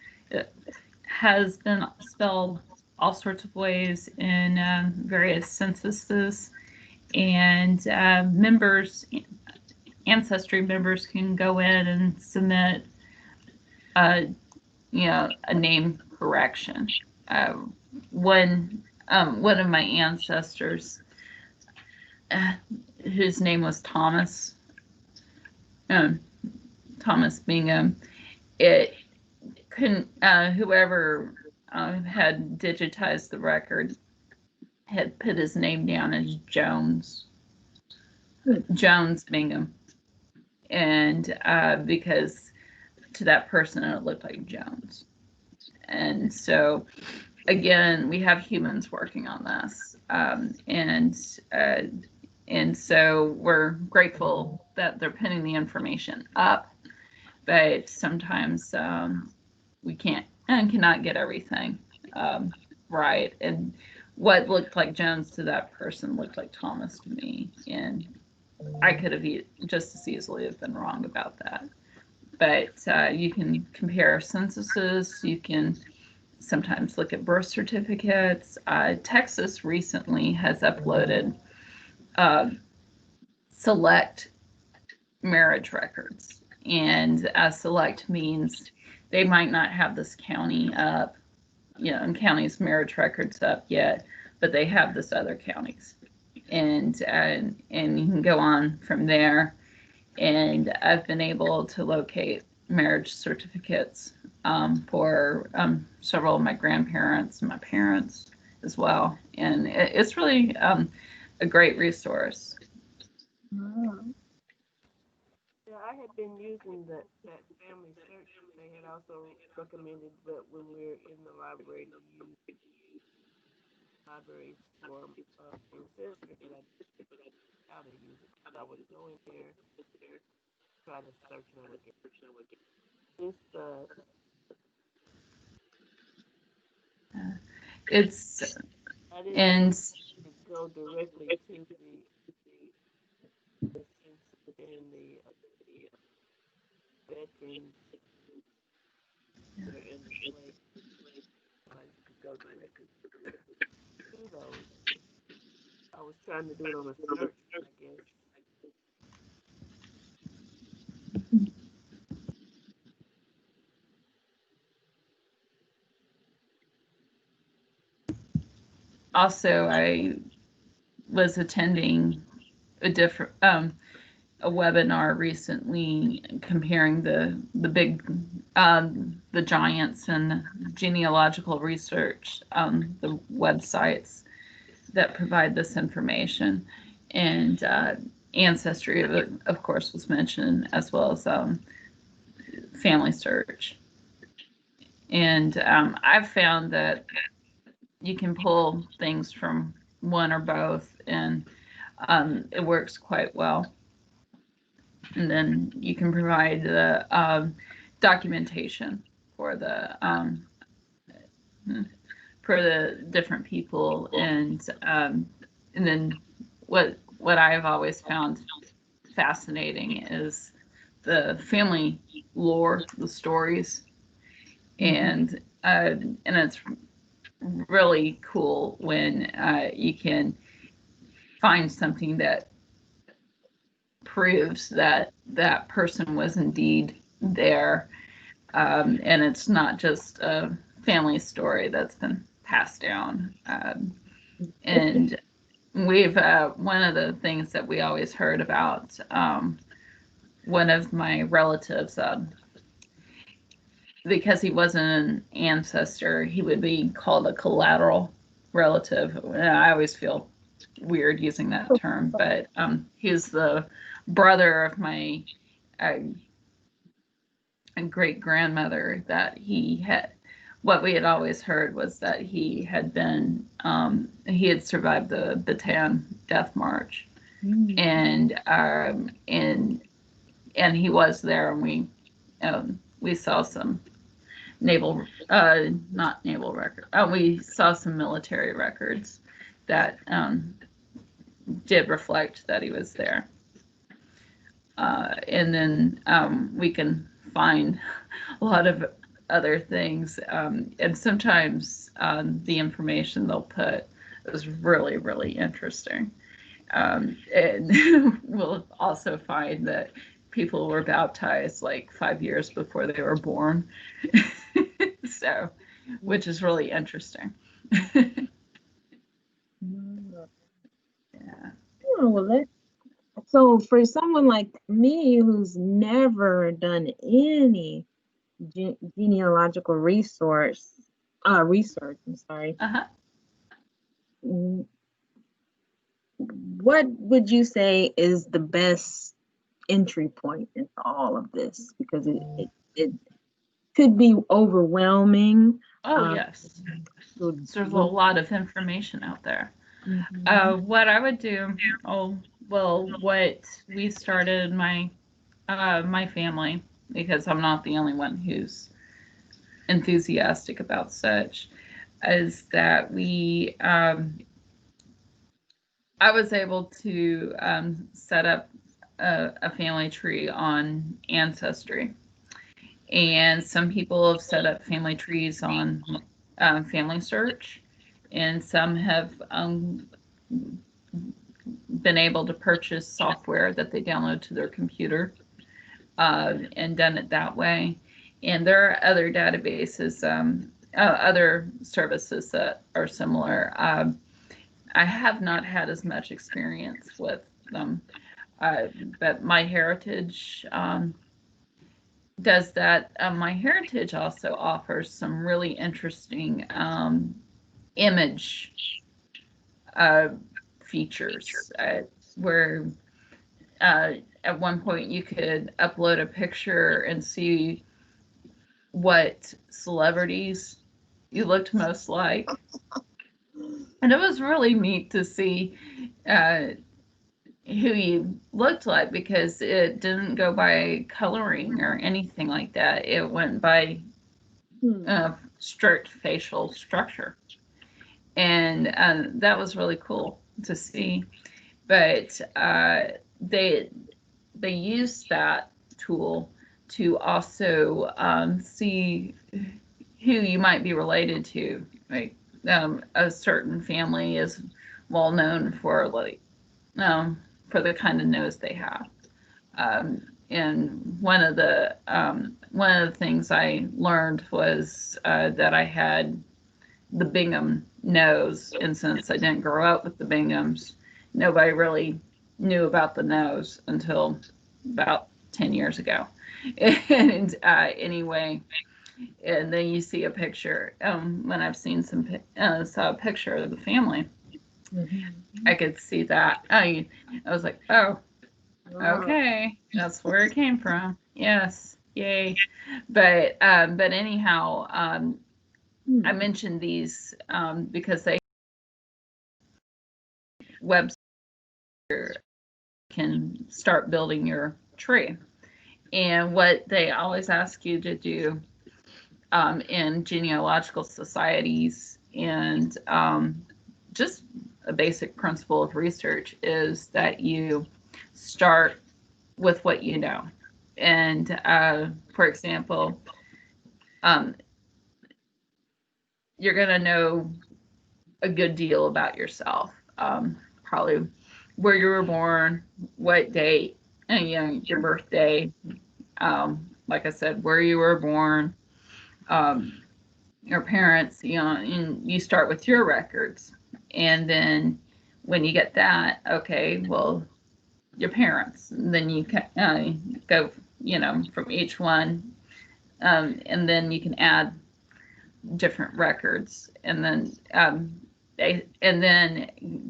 has been spelled all sorts of ways in various censuses, and Ancestry members can go in and submit a name correction. One of my ancestors, whose name was Thomas Bingham, it couldn't. Whoever had digitized the record had put his name down as Jones Bingham, and because to that person it looked like Jones. And so again, we have humans working on this, and so we're grateful that they're putting the information up, but sometimes we cannot get everything right. And what looked like Jones to that person looked like Thomas to me, and I could have just as easily have been wrong about that. But you can compare censuses. You can sometimes look at birth certificates. Texas recently has uploaded select marriage records, and select means they might not have this county up, and county's marriage records up yet, but they have this other counties, and you can go on from there. And I've been able to locate marriage certificates for several of my grandparents and my parents as well. And it's really a great resource. Yeah, I had been using that family search. They had also recommended that when we're in the library to use libraries for ancestry, but I didn't know how to use it. So I would go in there, try to search and I would get this. It's I didn't and go directly to the census and the veterans that are in the slave. I could go directly to those. I was trying to do it on a search, I guess. also I was attending a webinar recently comparing the giants and genealogical research, the websites that provide this information, and Ancestry, of course, was mentioned, as well as Family Search. And I've found that you can pull things from one or both, and it works quite well. And then you can provide the documentation for the different people, and then what I've always found fascinating is the family lore, the stories, and it's really cool when you can find something that proves that that person was indeed there, and it's not just a family story that's been passed down. And we've one of the things that we always heard about, one of my relatives, because he wasn't an ancestor, he would be called a collateral relative. I always feel weird using that term, but he's the brother of my great grandmother that he had. What we had always heard was that he had been he had survived the Bataan Death March, and he was there, and we saw some naval not naval record. We saw some military records that did reflect that he was there. And then we can find a lot of other things, and sometimes the information they'll put is really, really interesting. And we'll also find that people were baptized like 5 years before they were born. So, which is really interesting. Yeah. Oh, well, so for someone like me who's never done any genealogical research, I'm sorry. What would you say is the best entry point into all of this? Because it could be overwhelming. Oh, yes. There's a lot of information out there. What I would do, what we started my family, because I'm not the only one who's enthusiastic about such, is that I was able to set up a family tree on Ancestry. And some people have set up family trees on Family Search, and some have been able to purchase software that they download to their computer and done it that way. And there are other databases, other services that are similar. I have not had as much experience with them, but MyHeritage does that. MyHeritage also offers some really interesting image features where at one point you could upload a picture and see what celebrities you looked most like. And it was really neat to see who you looked like, because it didn't go by coloring or anything like that. It went by strict facial structure. And that was really cool to see. But they used that tool to also see who you might be related to. Like a certain family is well known for for the kind of nose they have. And one of the things I learned was that I had the Bingham nose, and since I didn't grow up with the Binghams, nobody really knew about the nose until about 10 years ago. And anyway, and then you see a picture. When I've seen saw a picture of the family, I could see that. I was like, oh, okay, that's where it came from. Yes, yay. But anyhow, I mentioned these because they websites can start building your tree. And what they always ask you to do in genealogical societies, and just a basic principle of research, is that you start with what you know. And for example, you're going to know a good deal about yourself, probably where you were born, what date, and your birthday, like I said, where you were born, your parents, and you start with your records. And then when you get that, okay, well, your parents, and then you can go, from each one, and then you can add different records, and then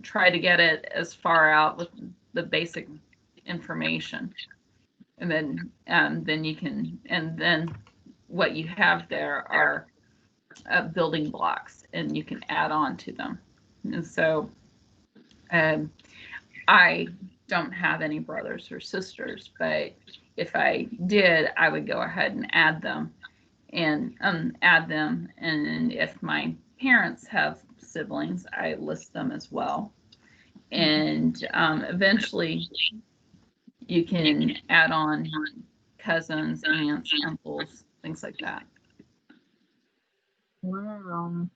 try to get it as far out with the basic information, and then you can, and then what you have there are building blocks, and you can add on to them. And so I don't have any brothers or sisters, but if I did, I would go ahead and add them, and if my parents have siblings, I list them as well. And eventually you can add on cousins, aunts, uncles, things like that. Wow.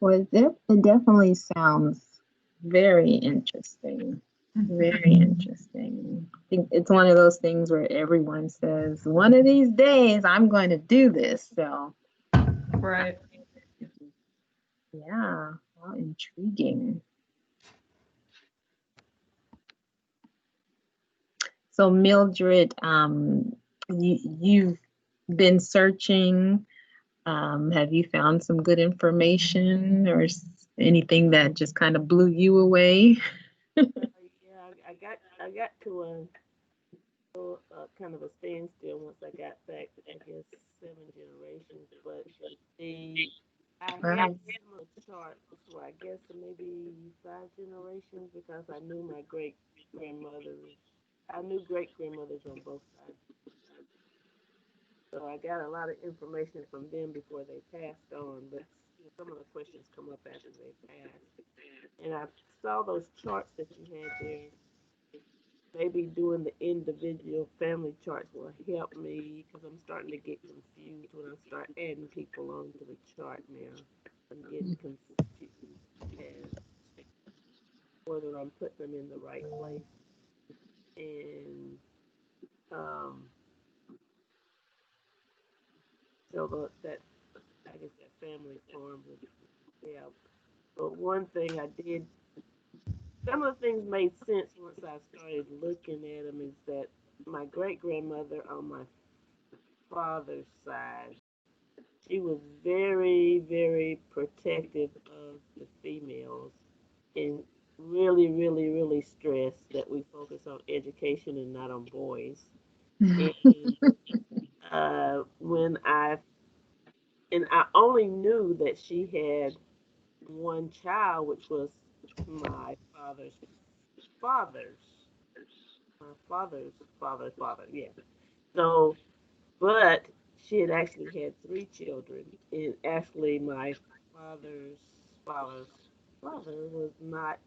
Well, it definitely sounds very interesting. Very interesting. I think it's one of those things where everyone says, one of these days I'm going to do this. So, right. Yeah, how intriguing. So Mildred, you've been searching. Have you found some good information or anything that just kind of blew you away? Yeah, I got to kind of a standstill once I got back. I guess 7 generations, but I had Right. similar charts for I guess maybe 5 generations because I knew my great grandmothers. I knew great grandmothers on both sides. So I got a lot of information from them before they passed on, but some of the questions come up after they passed. And I saw those charts that you had there. Maybe doing the individual family charts will help me because I'm starting to get confused when I start adding people onto the chart now. I'm getting confused as whether I'm putting them in the right place. And um, so that I guess that family farm would help. But one thing I did, some of the things made sense once I started looking at them is that my great grandmother on my father's side, she was very, very protective of the females and really, really, really stressed that we focus on education and not on boys. And when I only knew that she had one child, which was my father's, my father's father, yeah. So, but she had actually had 3 children, and actually my father's father's father was not.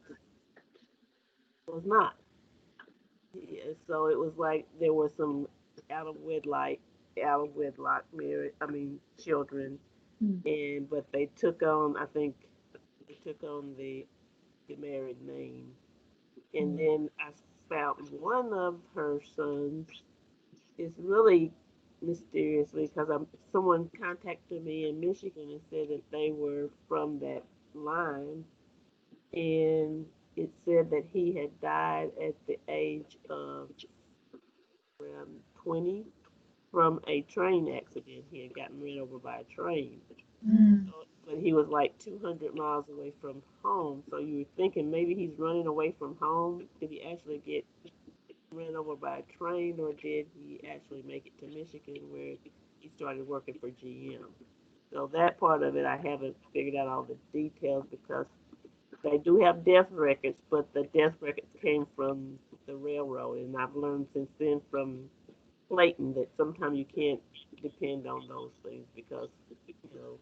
Yeah, so it was like there was some out of wedlock, marriage. I mean, children, and but they took on. I think they took on the married name, and then I found one of her sons is really mysteriously because someone contacted me in Michigan and said that they were from that line, and it said that he had died at the age of around 20 from a train accident. He had gotten ran over by a train. So, but he was like 200 miles away from home. So you were thinking maybe he's running away from home. Did he actually get ran over by a train, or did he actually make it to Michigan where he started working for GM? So that part of it, I haven't figured out all the details because they do have death records, but the death records came from the railroad, and I've learned since then from Clayton that sometimes you can't depend on those things because you know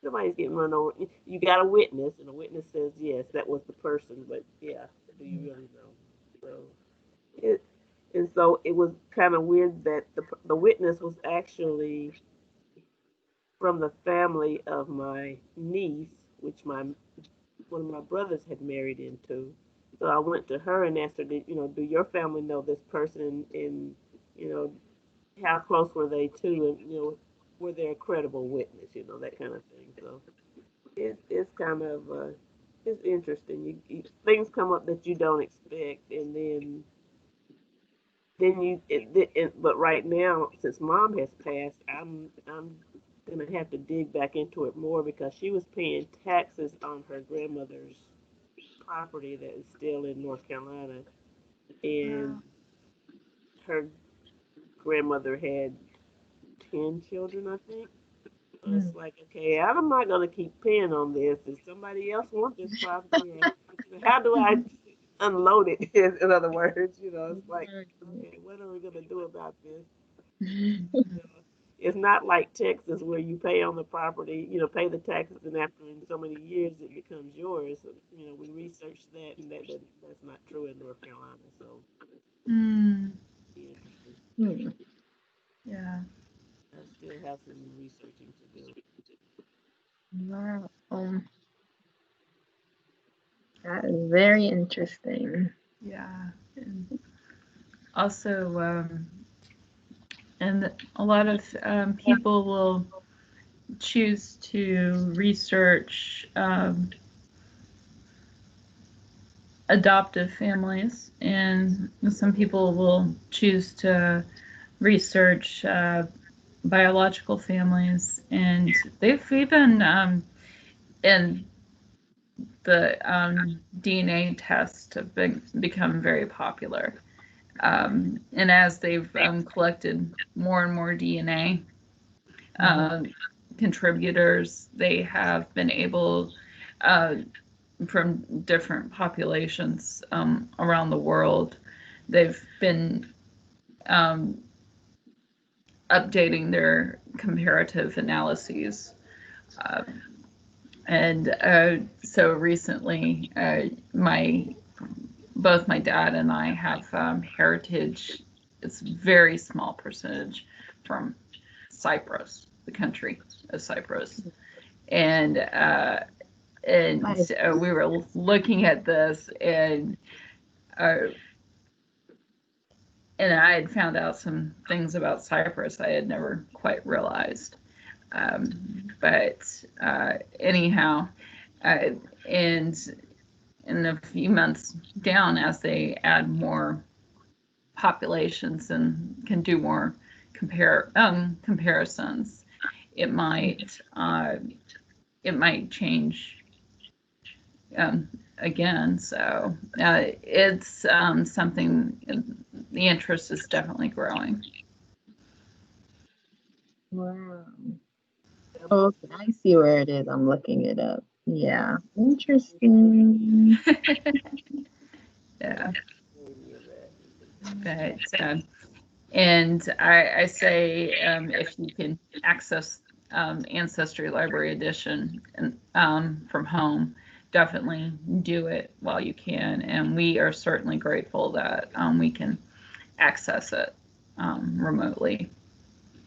somebody's getting run over. You got a witness, and a witness says yes, that was the person, but yeah, do you really know? So it, and so it was kind of weird that the witness was actually from the family of my niece, which my one of my brothers had married into. So I went to her and asked her, do your family know this person? And you know, how close were they to? And were they a credible witness? That kind of thing. So it's kind of it's interesting. Things come up that you don't expect, and then then but right now, since mom has passed, I'm gonna have to dig back into it more because she was paying taxes on her grandmother's property that is still in North Carolina, and Wow. her grandmother had 10 children, I think. So it's Mm. like, okay, I'm not gonna keep paying on this. If somebody else wants this property, how do I unload it? In other words, it's like, okay, what are we gonna do about this? You know, it's not like Texas where you pay on the property, pay the taxes, and after in so many years it becomes yours. So, we researched that, and that's not true in North Carolina. So, Mm, be interesting. Mm. yeah. I still have some researching to do. Wow. That is very interesting. Yeah. And also, and a lot of people will choose to research adoptive families, and some people will choose to research biological families, and they've even in the DNA tests have become very popular. And as they've collected more and more DNA um, contributors, they have been able, uh, from different populations around the world, they've been um, updating their comparative analyses. Uh, and so recently, both my dad and I have heritage. It's a very small percentage from Cyprus, the country of Cyprus, and Nice. so we were looking at this, uh, and I had found out some things about Cyprus I had never quite realized. But anyhow, uh, and in a few months down, as they add more populations and can do more comparisons, it might uh, it might change again. So it's something. The interest is definitely growing. Wow. Okay, I see where it is. I'm looking it up. Yeah, interesting. Yeah, Any of that. but and I say if you can access Ancestry Library Edition and from home, definitely do it while you can. And we are certainly grateful that we can access it remotely.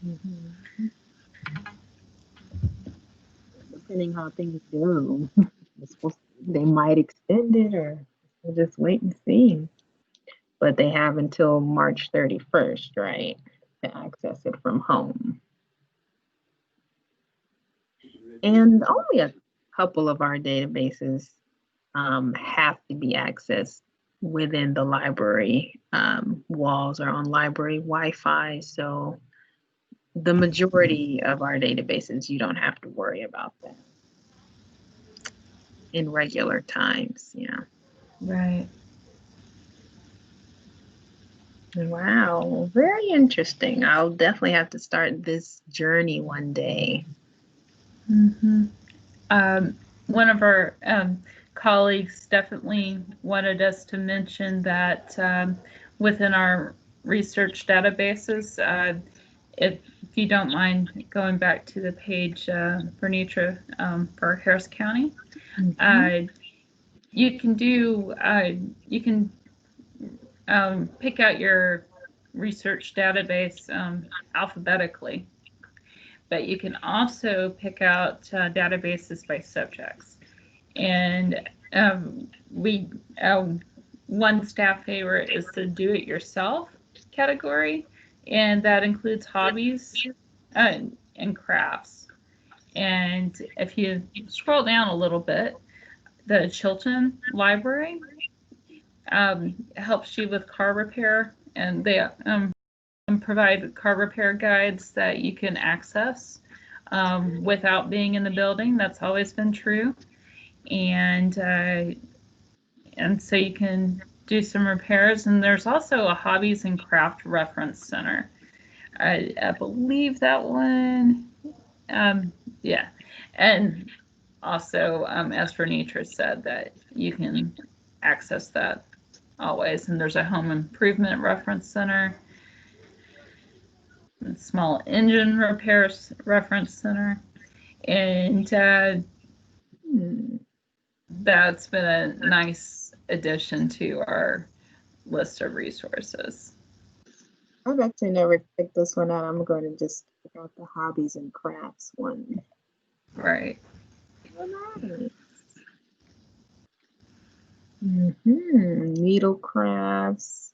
Mhm. Depending how things go, they might extend it or we'll just wait and see. But they have until March 31st, right, to access it from home. And only a couple of our databases have to be accessed within the library walls or on library Wi-Fi. So the majority of our databases, you don't have to worry about that in regular times. Yeah. Right. Wow. Very interesting. I'll definitely have to start this journey one day. Mm-hmm. One of our colleagues definitely wanted us to mention that within our research databases, if you don't mind going back to the page for Nitra for Harris County, Mhm. you can pick out your research database alphabetically, but you can also pick out databases by subjects. And we one staff favorite is the do-it-yourself category, and that includes hobbies and crafts. And if you scroll down a little bit, the Chilton Library helps you with car repair and they provide car repair guides that you can access without being in the building. That's always been true, and so you can do some repairs. And there's also a Hobbies and Craft Reference Center. I believe that one, yeah. And also, as Vernitra said, that you can access that always. And there's a Home Improvement Reference Center, a Small Engine Repairs Reference Center, and that's been a nice addition to our list of resources. I've actually never picked this one out. I'm going to just pick out the Hobbies and Crafts one. Right. Needle crafts,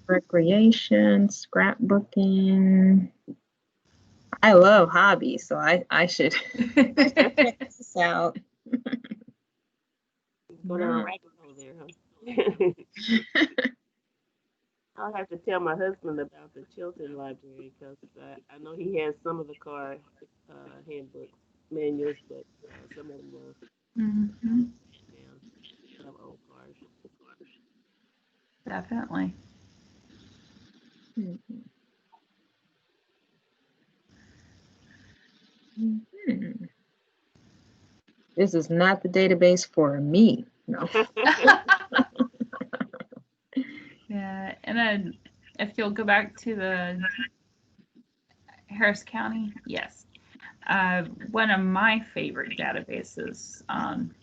recreation, scrapbooking. I love hobbies, so I should check this out. Go down a rabbit hole there, huh? I'll have to tell my husband about the Chilton Library because I know he has some of the car handbooks, manuals, but some of them were down. Some old cars. Definitely. This is not the database for me. No. Yeah, and then if you'll go back to the Harris County, yes. One of my favorite databases, and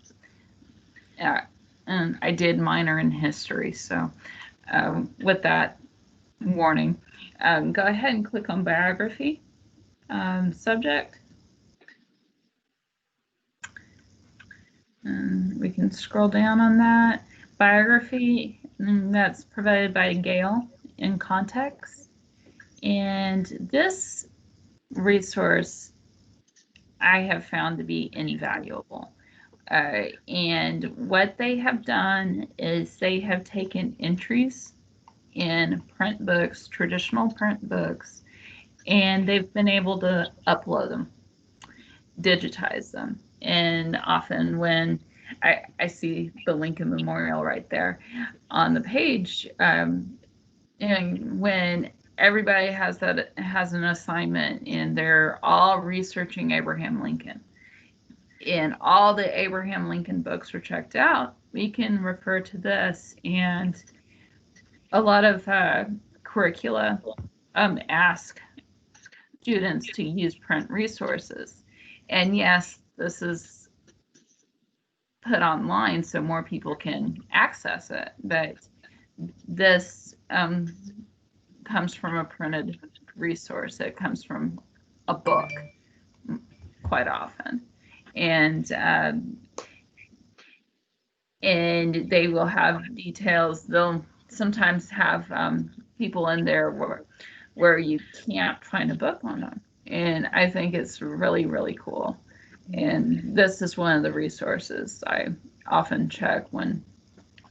I did minor in history, so with that warning, go ahead and click on Biography subject. And we can scroll down on that. Biography, that's provided by Gale in Context. And this resource I have found to be invaluable. And what they have done is they have taken entries in print books, traditional print books, and they've been able to upload them, digitize them. And often when I see the Lincoln Memorial right there on the page, and when everybody has an assignment and they're all researching Abraham Lincoln, and all the Abraham Lincoln books are checked out, we can refer to this. And a lot of curricula ask students to use print resources. And yes, this is put online so more people can access it, but this comes from a printed resource. It comes from a book quite often. And they will have details. They'll sometimes have people in there where you can't find a book on them. And I think it's really, really cool. And this is one of the resources I often check when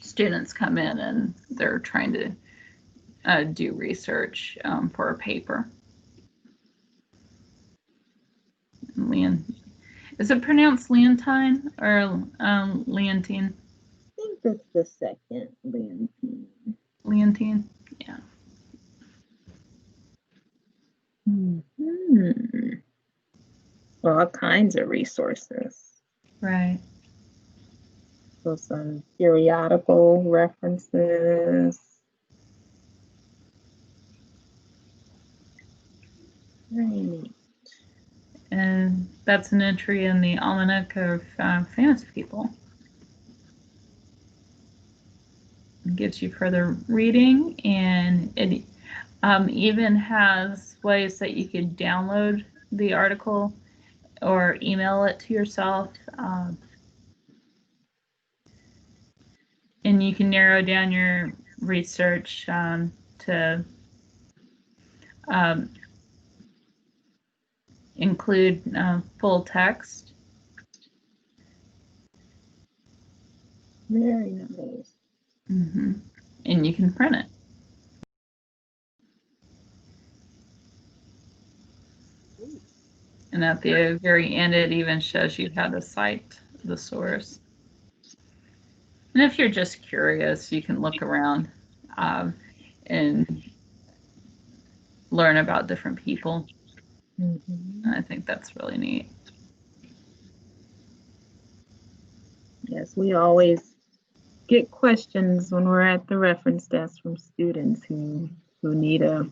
students come in and they're trying to do research for a paper. Is it pronounced Leontine or Leontine? I think that's the second, Leontine. Leontine, yeah. All kinds of resources. Right. So some periodical references. Very neat. And that's an entry in the Almanac of Famous People. It gives you further reading, and it even has ways that you could download the article or email it to yourself. And you can narrow down your research to include full text. Very nice. And you can print it. And at the very end, it even shows you how to cite the source. And if you're just curious, you can look around and learn about different people. I think that's really neat. Yes, we always get questions when we're at the reference desk from students who need a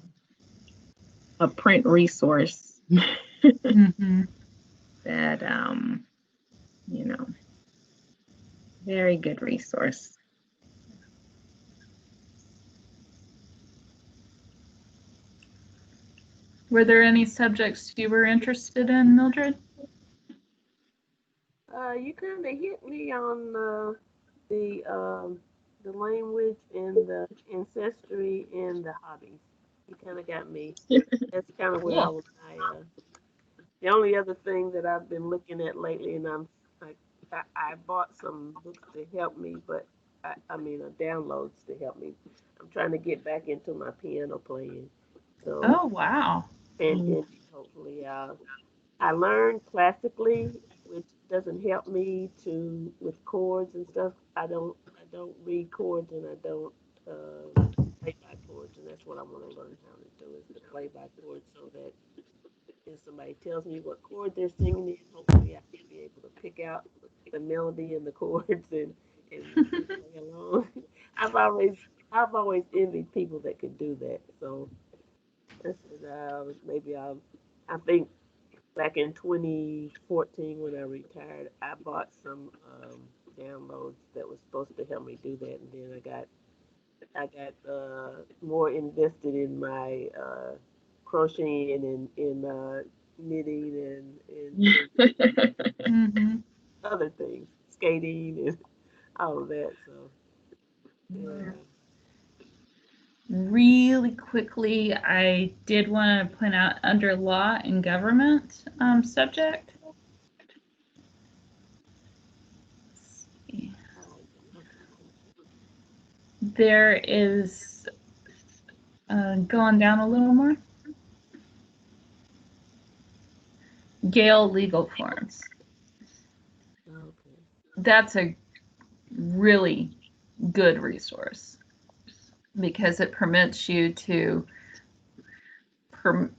print resource that you know, very good resource. Were there any subjects you were interested in, Mildred? You kind of hit me on the language and the ancestry and the hobbies. You kind of got me. That's kind of where Cool. the only other thing that I've been looking at lately, and I bought some books to help me, but I mean downloads to help me. I'm trying to get back into my piano playing, so Oh, wow. pandemic. Hopefully, I learned classically, which doesn't help me to with chords and stuff. I don't read chords and I don't play by chords, and that's what I want to learn how to do is to play by chords so that if somebody tells me what chord they're singing in, hopefully I can be able to pick out the melody and the chords and play along. I've always I've always envied people that could do that. So I said maybe I think back in 2014 when I retired, I bought some downloads that was supposed to help me do that, and then I got more invested in my crocheting and in knitting Mm-hmm. other things, skating and all of that. So yeah. Really quickly, I did want to point out under law and government subject. Let's see. There is, going down a little more, Gale legal forms. Okay. That's a really good resource because it permits you to print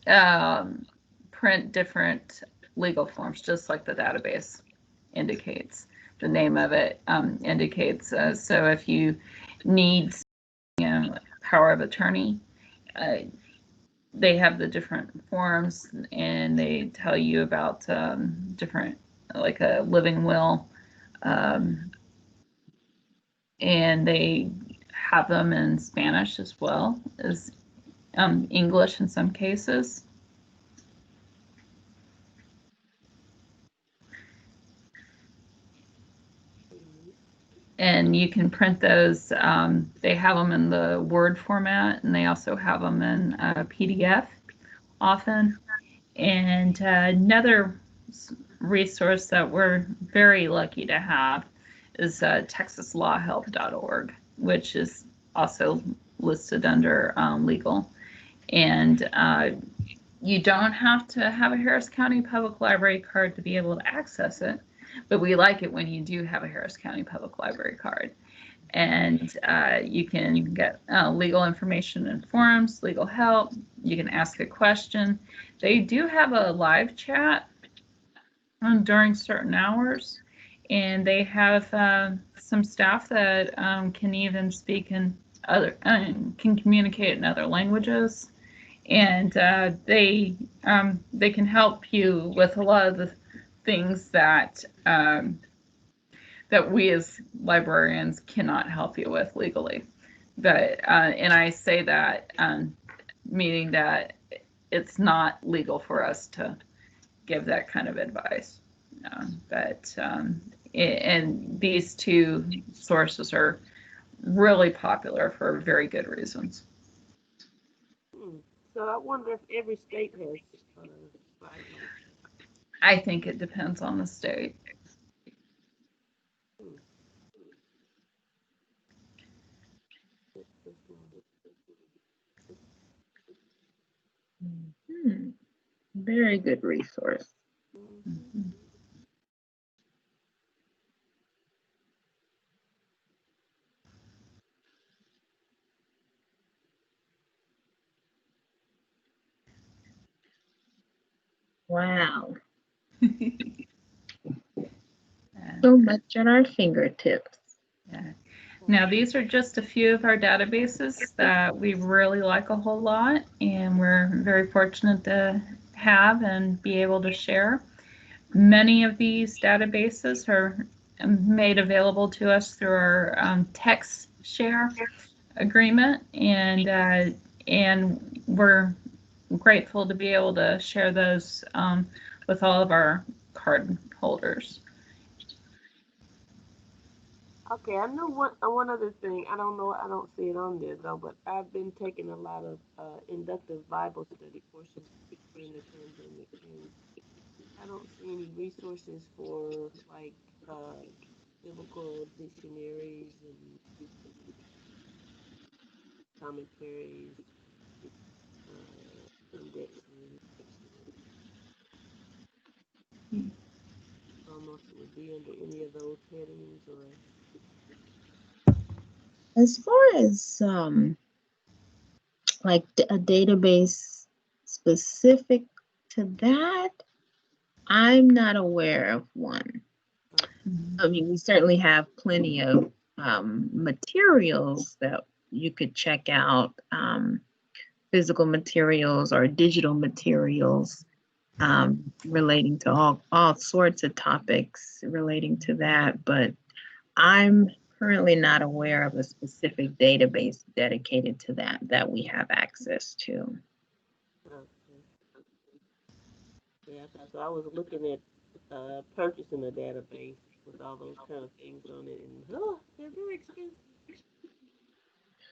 different legal forms, just like the database indicates. The name of it indicates. So if you need, power of attorney, they have the different forms and they tell you about different, like a living will, and they have them in Spanish as well as English in some cases. And you can print those. They have them in the Word format, and they also have them in PDF often. And another resource that we're very lucky to have is texaslawhelp.org, which is also listed under legal. And you don't have to have a Harris County Public Library card to be able to access it, but we like it when you do have a Harris County Public Library card. And you can get legal information and forums, legal help. You can ask a question. They do have a live chat during certain hours, and they have some staff that can even speak in other, can communicate in other languages. And they can help you with a lot of the things that that we as librarians cannot help you with legally. But and I say that meaning that it's not legal for us to give that kind of advice. But and these two sources are really popular for very good reasons. So I wonder if every state has libraries. I think it depends on the state. Hmm. Very good resource. Mhm. Wow. Yeah. So much at our fingertips. Yeah. Now, these are just a few of our databases that we really like a whole lot, and we're very fortunate to have and be able to share. Many of these databases are made available to us through our text share agreement, and we're grateful to be able to share those with all of our card holders. Okay, I know one other thing. I don't know. I don't see it on there though. But I've been taking a lot of inductive Bible study courses during the pandemic, and I don't see any resources for like uh, biblical dictionaries and commentaries, indexes. I don't know if it would be under any of those headings or. As far as like a database specific to that, I'm not aware of one. I mean, we certainly have plenty of materials that you could check out, physical materials or digital materials relating to all sorts of topics relating to that. But I'm currently not aware of a specific database dedicated to that we have access to. Okay. Yeah, so I was looking at purchasing a database with all those kind of things on it, and they're very expensive.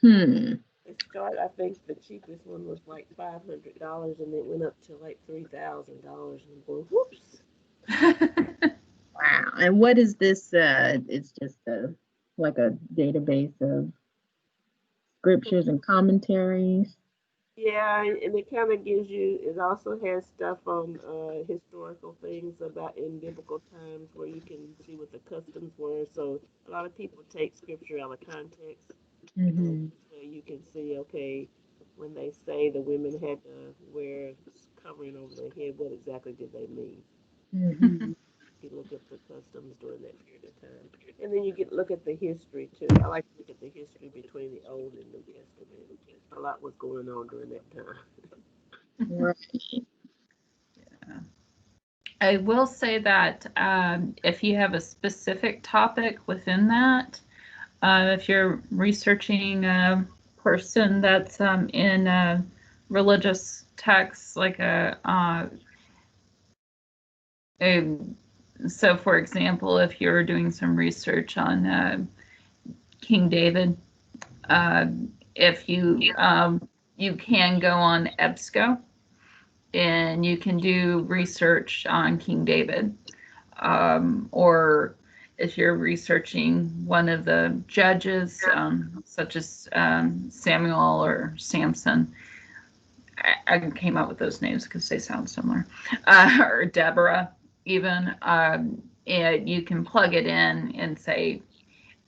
Hmm. It started, I think the cheapest one was like $500, and it went up to like $3,000. And I'm going, whoops. Wow. And what is this? It's just like a database of scriptures and commentaries. Yeah, and it kind of gives you. It also has stuff on historical things about in biblical times where you can see what the customs were. So a lot of people take scripture out of context. And Mm-hmm. so you can see, okay, when they say the women had to wear covering over their head, what exactly did they mean? Mm-hmm. You look at the customs during that period of time, and then you get look at the history too. I like to look at the history between the Old and New Testament. A lot was going on during that time. Right. I will say that if you have a specific topic within that, if you're researching a person that's in religious texts, like a so for example, if you're doing some research on King David, uh, if you can go on EBSCO and you can do research on King David, or if you're researching one of the judges, such as Samuel or Samson. I came up with those names because they sound similar, or Deborah, even. And you can plug it in and say,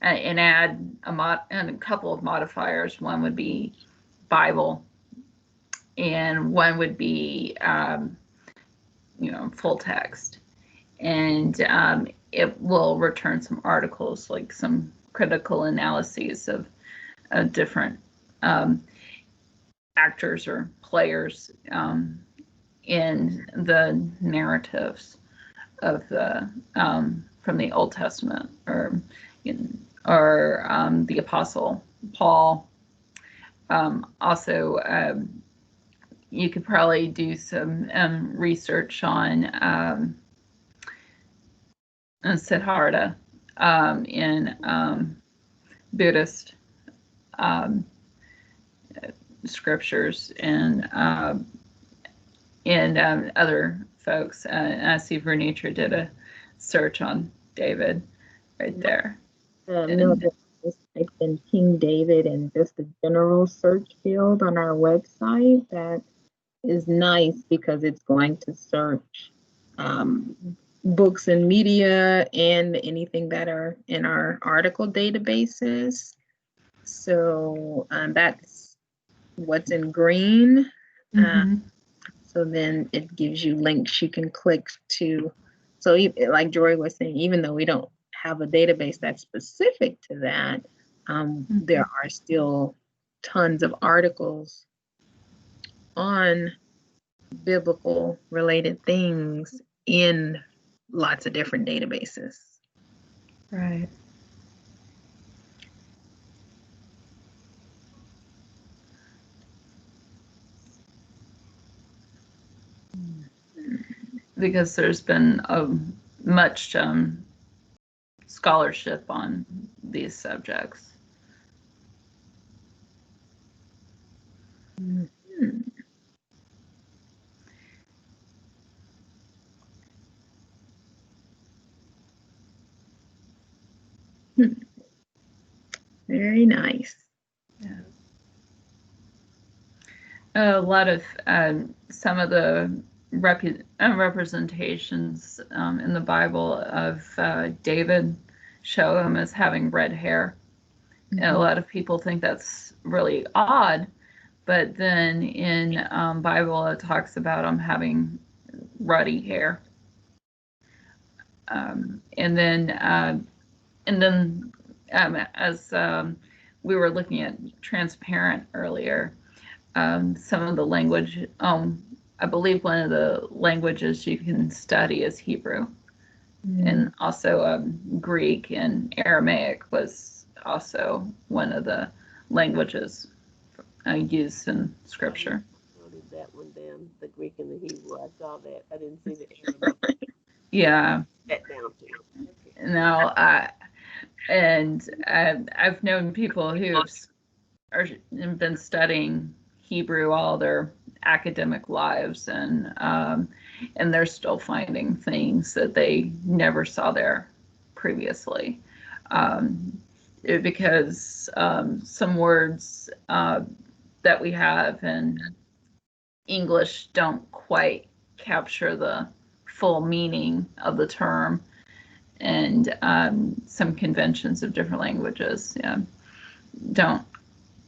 and add and a couple of modifiers. One would be Bible, and one would be, full text. And it will return some articles, like some critical analyses of different actors or players in the narratives of the from the Old Testament, or the Apostle Paul. Also, you could probably do some research on Siddhartha in Buddhist um, scriptures and other folks. I see Vernitra did a search on David right there. No, just typed in King David and just the general search field on our website. That is nice because it's going to search books and media and anything that are in our article databases. So that's what's in green. So then it gives you links you can click to. So like Jory was saying, even though we don't have a database that's specific to that, there are still tons of articles on biblical related things in lots of different databases. Right. Because there's been much scholarship on these subjects. Very nice. Yeah. A lot of some of the representations in the Bible of David show him as having red hair. And a lot of people think that's really odd, but then in Bible it talks about him having ruddy hair. And then as we were looking at transparent earlier, some of the language, I believe one of the languages you can study is Hebrew. And also Greek and Aramaic was also one of the languages used in scripture. I noted that one down, the Greek and the Hebrew. I saw that. I didn't see the Aramaic. Yeah. That down too. Okay. Now, and I've known people who have been studying Hebrew all their academic lives, and they're still finding things that they never saw there previously, because some words that we have in English don't quite capture the full meaning of the term, and some conventions of different languages don't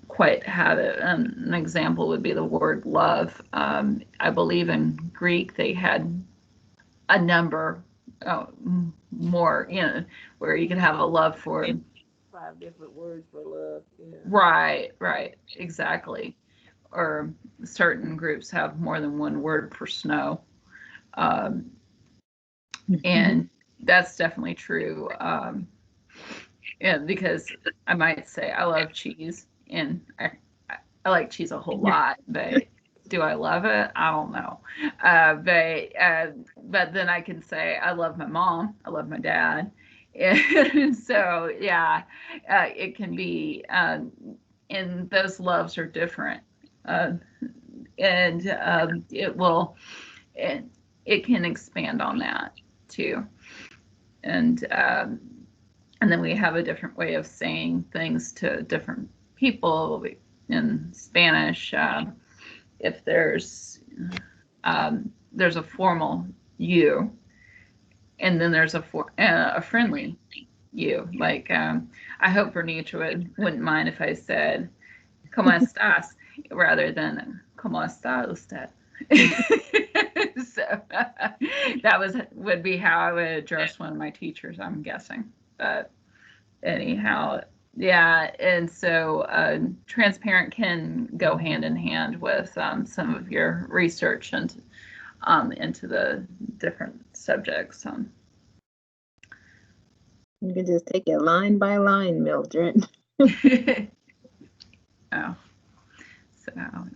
quite have it. An example would be the word love. I believe in Greek they had a number more, where you could have a love for 5 different words for love. Yeah. Right, exactly. Or certain groups have more than one word for snow. And that's definitely true. Because I might say I love cheese, and I like cheese a whole lot, but do I love it? I don't know. But then I can say I love my mom, I love my dad, and so it can be, and those loves are different, and it will, and it can expand on that too, and then we have a different way of saying things to different people. In Spanish, if there's a formal you, and then there's a friendly you. Like I hope Bernice wouldn't mind if I said "Cómo estás" rather than "Cómo está usted." So that would be how I would address one of my teachers, I'm guessing. But anyhow, yeah, and so transparent can go hand in hand with some of your research and into the different subjects. You can just take it line by line, Mildred. Oh. So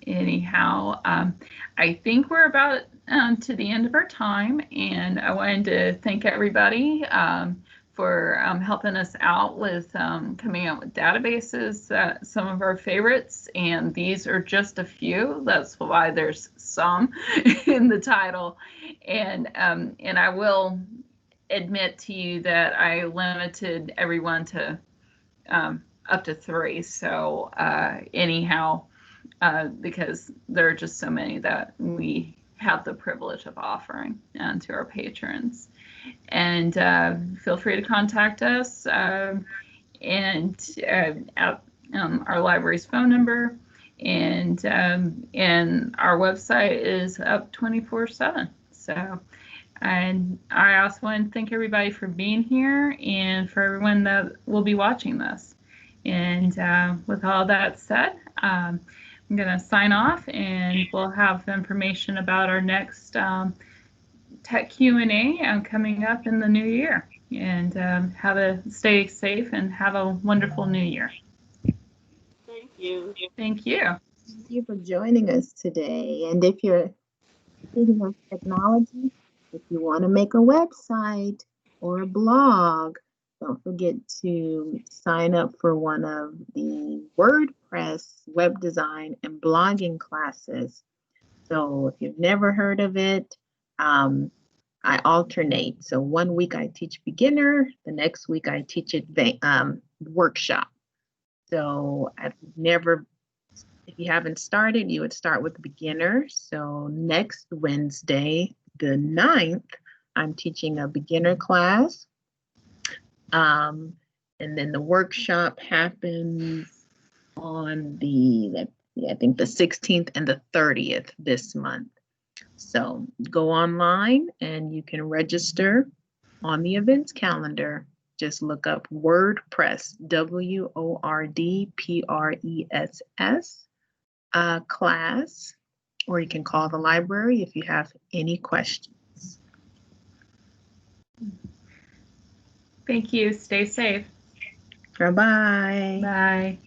anyhow, I think we're about to the end of our time, and I wanted to thank everybody for helping us out with coming out with databases, some of our favorites, and these are just a few. That's why there's some in the title, and I will admit to you that I limited everyone to up to 3. So anyhow. because there are just so many that we have the privilege of offering to our patrons. And feel free to contact us and at our library's phone number, and our website is up 24/7. So, and I also want to thank everybody for being here and for everyone that will be watching this. And with all that said, I'm going to sign off, and we'll have information about our next tech Q&A coming up in the new year. And have a stay safe and have a wonderful new year. Thank you. Thank you. Thank you for joining us today. And if you're thinking of technology, if you want to make a website or a blog, don't forget to sign up for one of the WordPress web design and blogging classes. So if you've never heard of it, I alternate. So one week I teach beginner, the next week I teach workshop. So if you haven't started, you would start with beginner. So next Wednesday, the 9th, I'm teaching a beginner class. And then the workshop happens on I think the 16th and the 30th this month. So go online and you can register on the events calendar. Just look up WordPress, WORDPRESS class, or you can call the library if you have any questions. Thank you. Stay safe. Bye-bye. Bye.